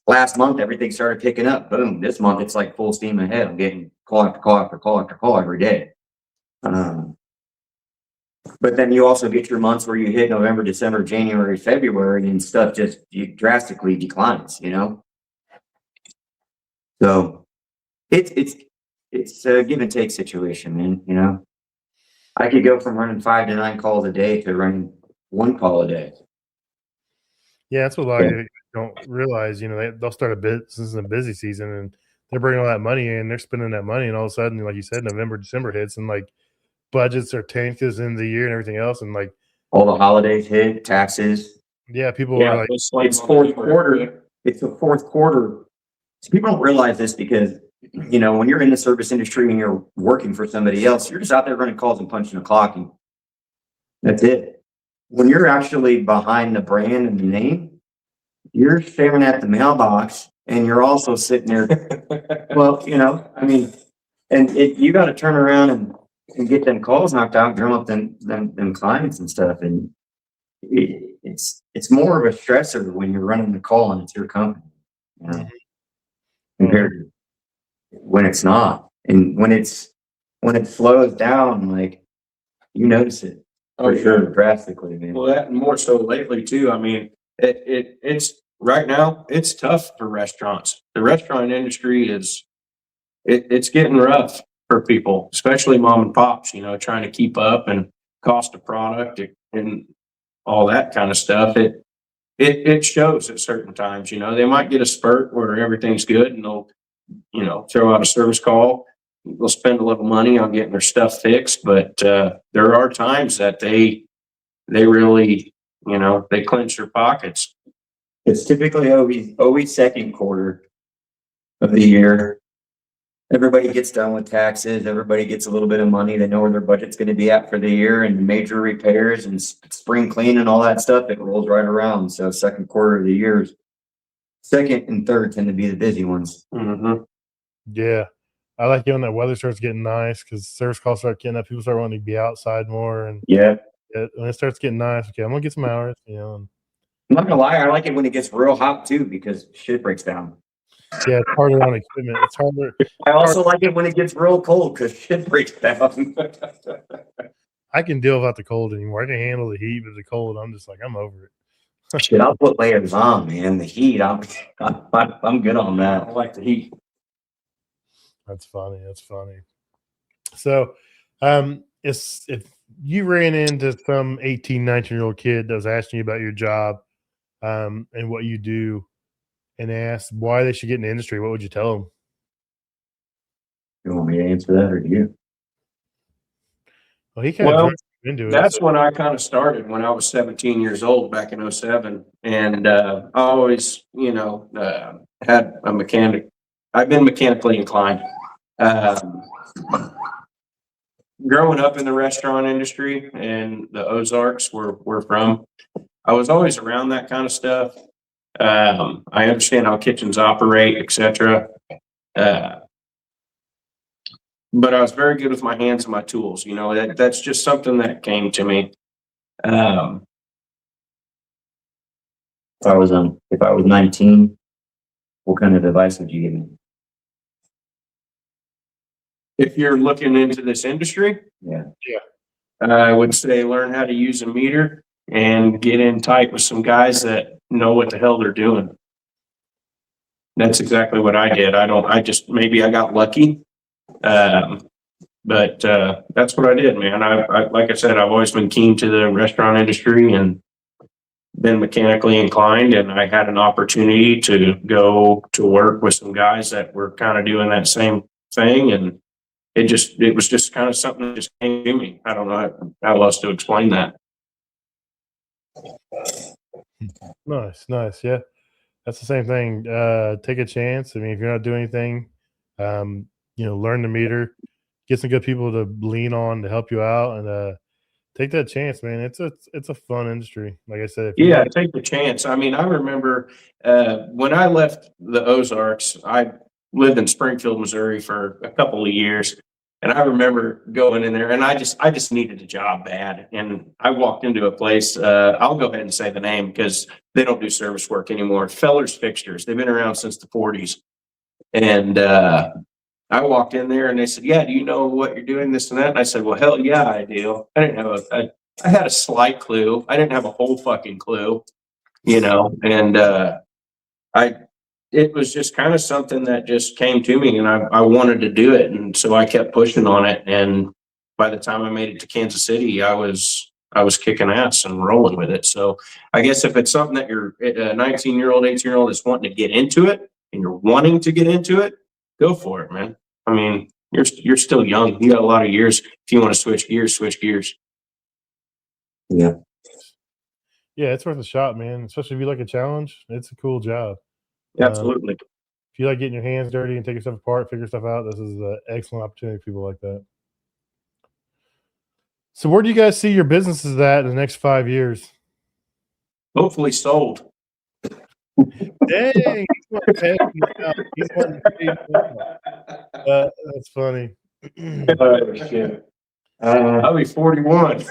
last month everything started picking up. Boom. This month it's like full steam ahead. I'm getting call after call after call after call every day. But then you also get your months where you hit November, December, January, February, and stuff just drastically declines, So it's a give and take situation, man. I could go from running 5 to 9 calls a day to running 1 call a day. Yeah, that's what a lot of you don't realize. They'll start a business in a busy season, and they're bringing all that money in. They're spending that money, and all of a sudden, like you said, November, December hits, and like budgets are tanked because in the year and everything else, and like all the holidays hit, taxes. Yeah, people are like, it's fourth quarter. It's the fourth quarter. So people don't realize this because when you're in the service industry and you're working for somebody else, you're just out there running calls and punching a clock, and that's it. When you're actually behind the brand and the name, you're staring at the mailbox and you're also sitting there. Well, and you got to turn around and get them calls knocked out, drum up them clients and stuff. And it's more of a stressor when you're running the call and it's your company, compared to when it's not. And when it slows down, like you notice it. For sure, drastically, man. Well, that and more so lately too. I mean, it's right now it's tough for restaurants. The restaurant industry it's getting rough for people, especially mom and pops. Trying to keep up and cost of product and all that kind of stuff. It shows at certain times. They might get a spurt where everything's good and they'll throw out a service call. They'll spend a little money on getting their stuff fixed, but there are times that they really, they clench their pockets. It's typically always second quarter of the year. Everybody gets done with taxes. Everybody gets a little bit of money. They know where their budget's going to be at for the year, and major repairs and spring clean and all that stuff. It rolls right around. So second quarter of the year, second and third tend to be the busy ones. Mm-hmm. Yeah. I like it when that weather starts getting nice because service calls start getting up. People start wanting to be outside more. And when it starts getting nice, okay, I'm going to get some hours, I'm not going to lie. I like it when it gets real hot too, because shit breaks down. Yeah, it's harder on equipment. It's harder. I also like it when it gets real cold because shit breaks down. I can deal without the cold anymore. I can handle the heat, but the cold, I'm just like, I'm over it. Shit, I'll put layers on, man. The heat, I'm good on I that. don't like the heat. That's funny. That's funny. So, if you ran into some 18, 19-year-old kid that was asking you about your job, and what you do, and asked why they should get in the industry, what would you tell them? You want me to answer that or do you? Well, he kind of Well, drove into it. that's So, when I kind of started, when I was 17 years old back in '07. And I always, had a mechanic. I've been mechanically inclined. Um, Growing up in the restaurant industry and the Ozarks where we're from, I was always around that kind of stuff. I understand how kitchens operate, etc. But I was very good with my hands and my tools. That's just something that came to me. If I was 19, what kind of advice would you give me? If you're looking into this industry, Yeah. I would say learn how to use a meter and get in tight with some guys that know what the hell they're doing. That's exactly what I did. Maybe I got lucky. But that's what I did, man. I like I said, I've always been keen to the restaurant industry and been mechanically inclined, and I had an opportunity to go to work with some guys that were kind of doing that same thing, and it was just kind of something that just came to me. I don't know how else to explain that. Nice. Yeah. That's the same thing. Take a chance. I mean, if you're not doing anything, learn the meter, get some good people to lean on to help you out, and take that chance, man. It's a fun industry. Like I said, Yeah, take the chance. I mean, I remember when I left the Ozarks, I lived in Springfield, Missouri for a couple of years. And I remember going in there and I just needed a job bad. And I walked into a place, I'll go ahead and say the name because they don't do service work anymore. Feller's Fixtures. They've been around since the 40s. And I walked in there and they said, yeah, do you know what you're doing, this and that? And I said, well, hell yeah, I do. I had a slight clue. I didn't have a whole fucking clue, and it was just kind of something that just came to me and I wanted to do it. And so I kept pushing on it. And by the time I made it to Kansas City, I was kicking ass and rolling with it. So I guess if it's something that you're a 19-year-old, 18-year-old is wanting to get into it and you're wanting to get into it, go for it, man. I mean, you're still young. You got a lot of years. If you want to switch gears, switch gears. Yeah. Yeah, it's worth a shot, man. Especially if you like a challenge. It's a cool job. Absolutely. If you like getting your hands dirty and taking stuff apart, figure stuff out, this is an excellent opportunity for people like that. So where do you guys see your businesses at in the next 5 years? Hopefully sold. Dang, he's wanting to pay me out. He's wanting to pay me out. That's funny. Oh, shit. I'll be 41.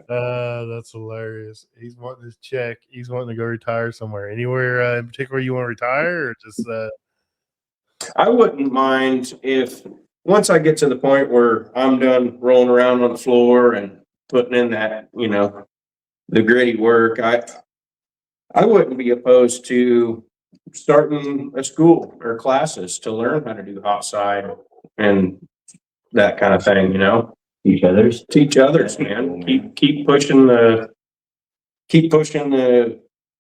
That's hilarious. He's wanting his check. He's wanting to go retire somewhere. Anywhere in particular you want to retire, or just I wouldn't mind if once I get to the point where I'm done rolling around on the floor and putting in that, the gritty work, I wouldn't be opposed to starting a school or classes to learn how to do outside and that kind of thing, Teach others, man. Keep pushing the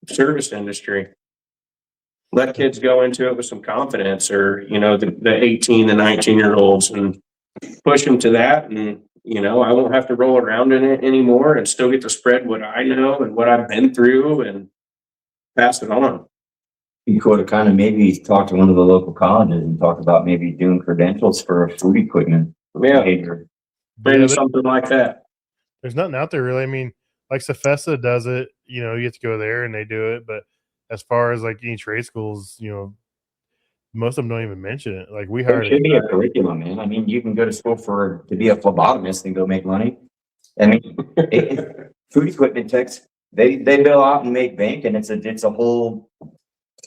service industry. Let kids go into it with some confidence, or the 18 to 19-year-olds, and push them to that. And I won't have to roll around in it anymore, and still get to spread what I know and what I've been through and pass it on. You could have kind of maybe talked to one of the local colleges and talk about maybe doing credentials for food equipment. Yeah. Maybe Yeah, something like that. there's nothing out there really. I mean, like Cefesa does it, you have to go there and they do it. But as far as like any trade schools, most of them don't even mention it. Like we There hired should be a curriculum, man. I mean, you can go to school to be a phlebotomist and go make money. I mean, food equipment techs, they bill out and make bank, and it's a whole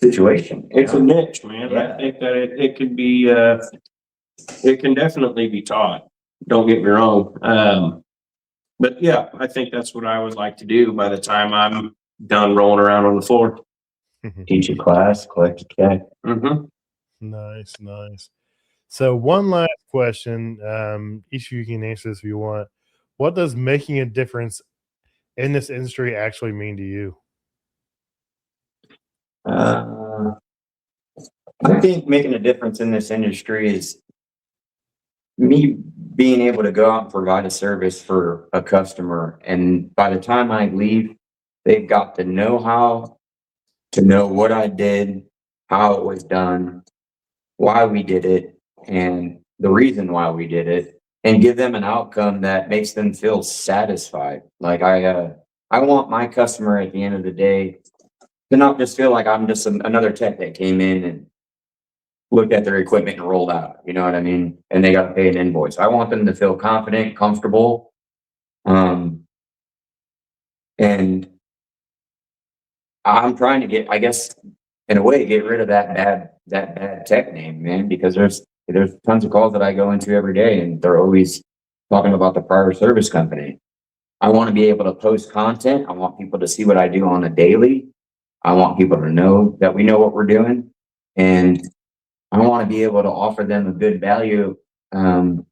situation. It's a niche, man. Yeah. I think that it could be, it can definitely be taught. Don't get me wrong. But yeah, I think that's what I would like to do by the time I'm done rolling around on the floor. Teach a class, collect a check. Mm-hmm. Nice, nice. So one last question. Each of you can answer this if you want. What does making a difference in this industry actually mean to you? I think making a difference in this industry is me being able to go out and provide a service for a customer. And by the time I leave, they've got the know-how to know what I did, how it was done, why we did it, and the reason why we did it, and give them an outcome that makes them feel satisfied. Like I want my customer at the end of the day to not just feel like I'm just another tech that came in and looked at their equipment and rolled out, you know what I mean? And they got to pay an invoice. I want them to feel confident, comfortable, and I'm trying to get, I guess, in a way, get rid of that bad tech name, man, because there's tons of calls that I go into every day and they're always talking about the prior service company. I want to be able to post content. I want people to see what I do on a daily. I want people to know that we know what we're doing. And I want to be able to offer them a good value, and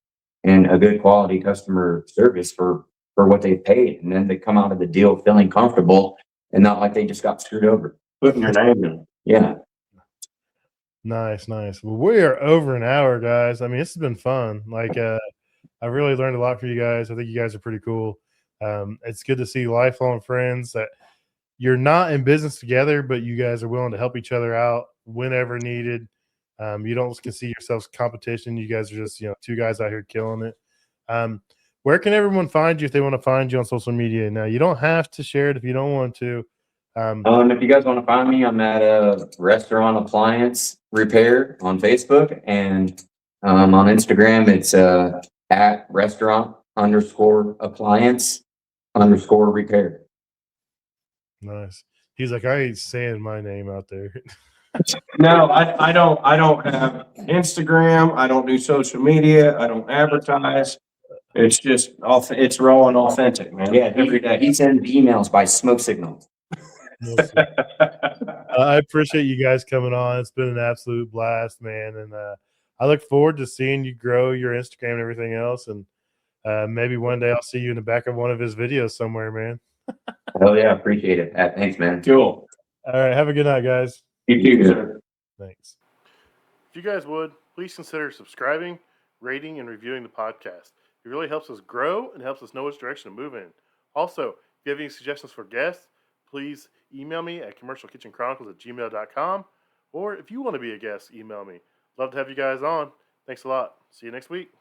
a good quality customer service for what they've paid. And then they come out of the deal feeling comfortable and not like they just got screwed over. Putting your name in. Yeah. Nice, nice. Well, we are over an hour, guys. I mean, this has been fun. Like, I really learned a lot from you guys. I think you guys are pretty cool. It's good to see lifelong friends that you're not in business together, but you guys are willing to help each other out whenever needed. You don't see yourselves competition. You guys are just, two guys out here killing it. Where can everyone find you if they want to find you on social media? Now, you don't have to share it if you don't want to. If you guys want to find me, I'm at Restaurant Appliance Repair on Facebook, and on Instagram it's at restaurant_appliance_repair. Nice. He's like, I ain't saying my name out there. No, I don't have Instagram. I don't do social media. I don't advertise. It's just it's raw and authentic, man. Yeah, he sends emails by smoke signals. I appreciate you guys coming on. It's been an absolute blast, man. And I look forward to seeing you grow your Instagram and everything else. And maybe one day I'll see you in the back of one of his videos somewhere, man. Hell yeah, appreciate it. Thanks, man. Cool. All right. Have a good night, guys. You too, sir. Thanks. If you guys would, please consider subscribing, rating, and reviewing the podcast. It really helps us grow and helps us know which direction to move in. Also, if you have any suggestions for guests, please email me at commercialkitchenchronicles@gmail.com. Or if you want to be a guest, email me. Love to have you guys on. Thanks a lot. See you next week.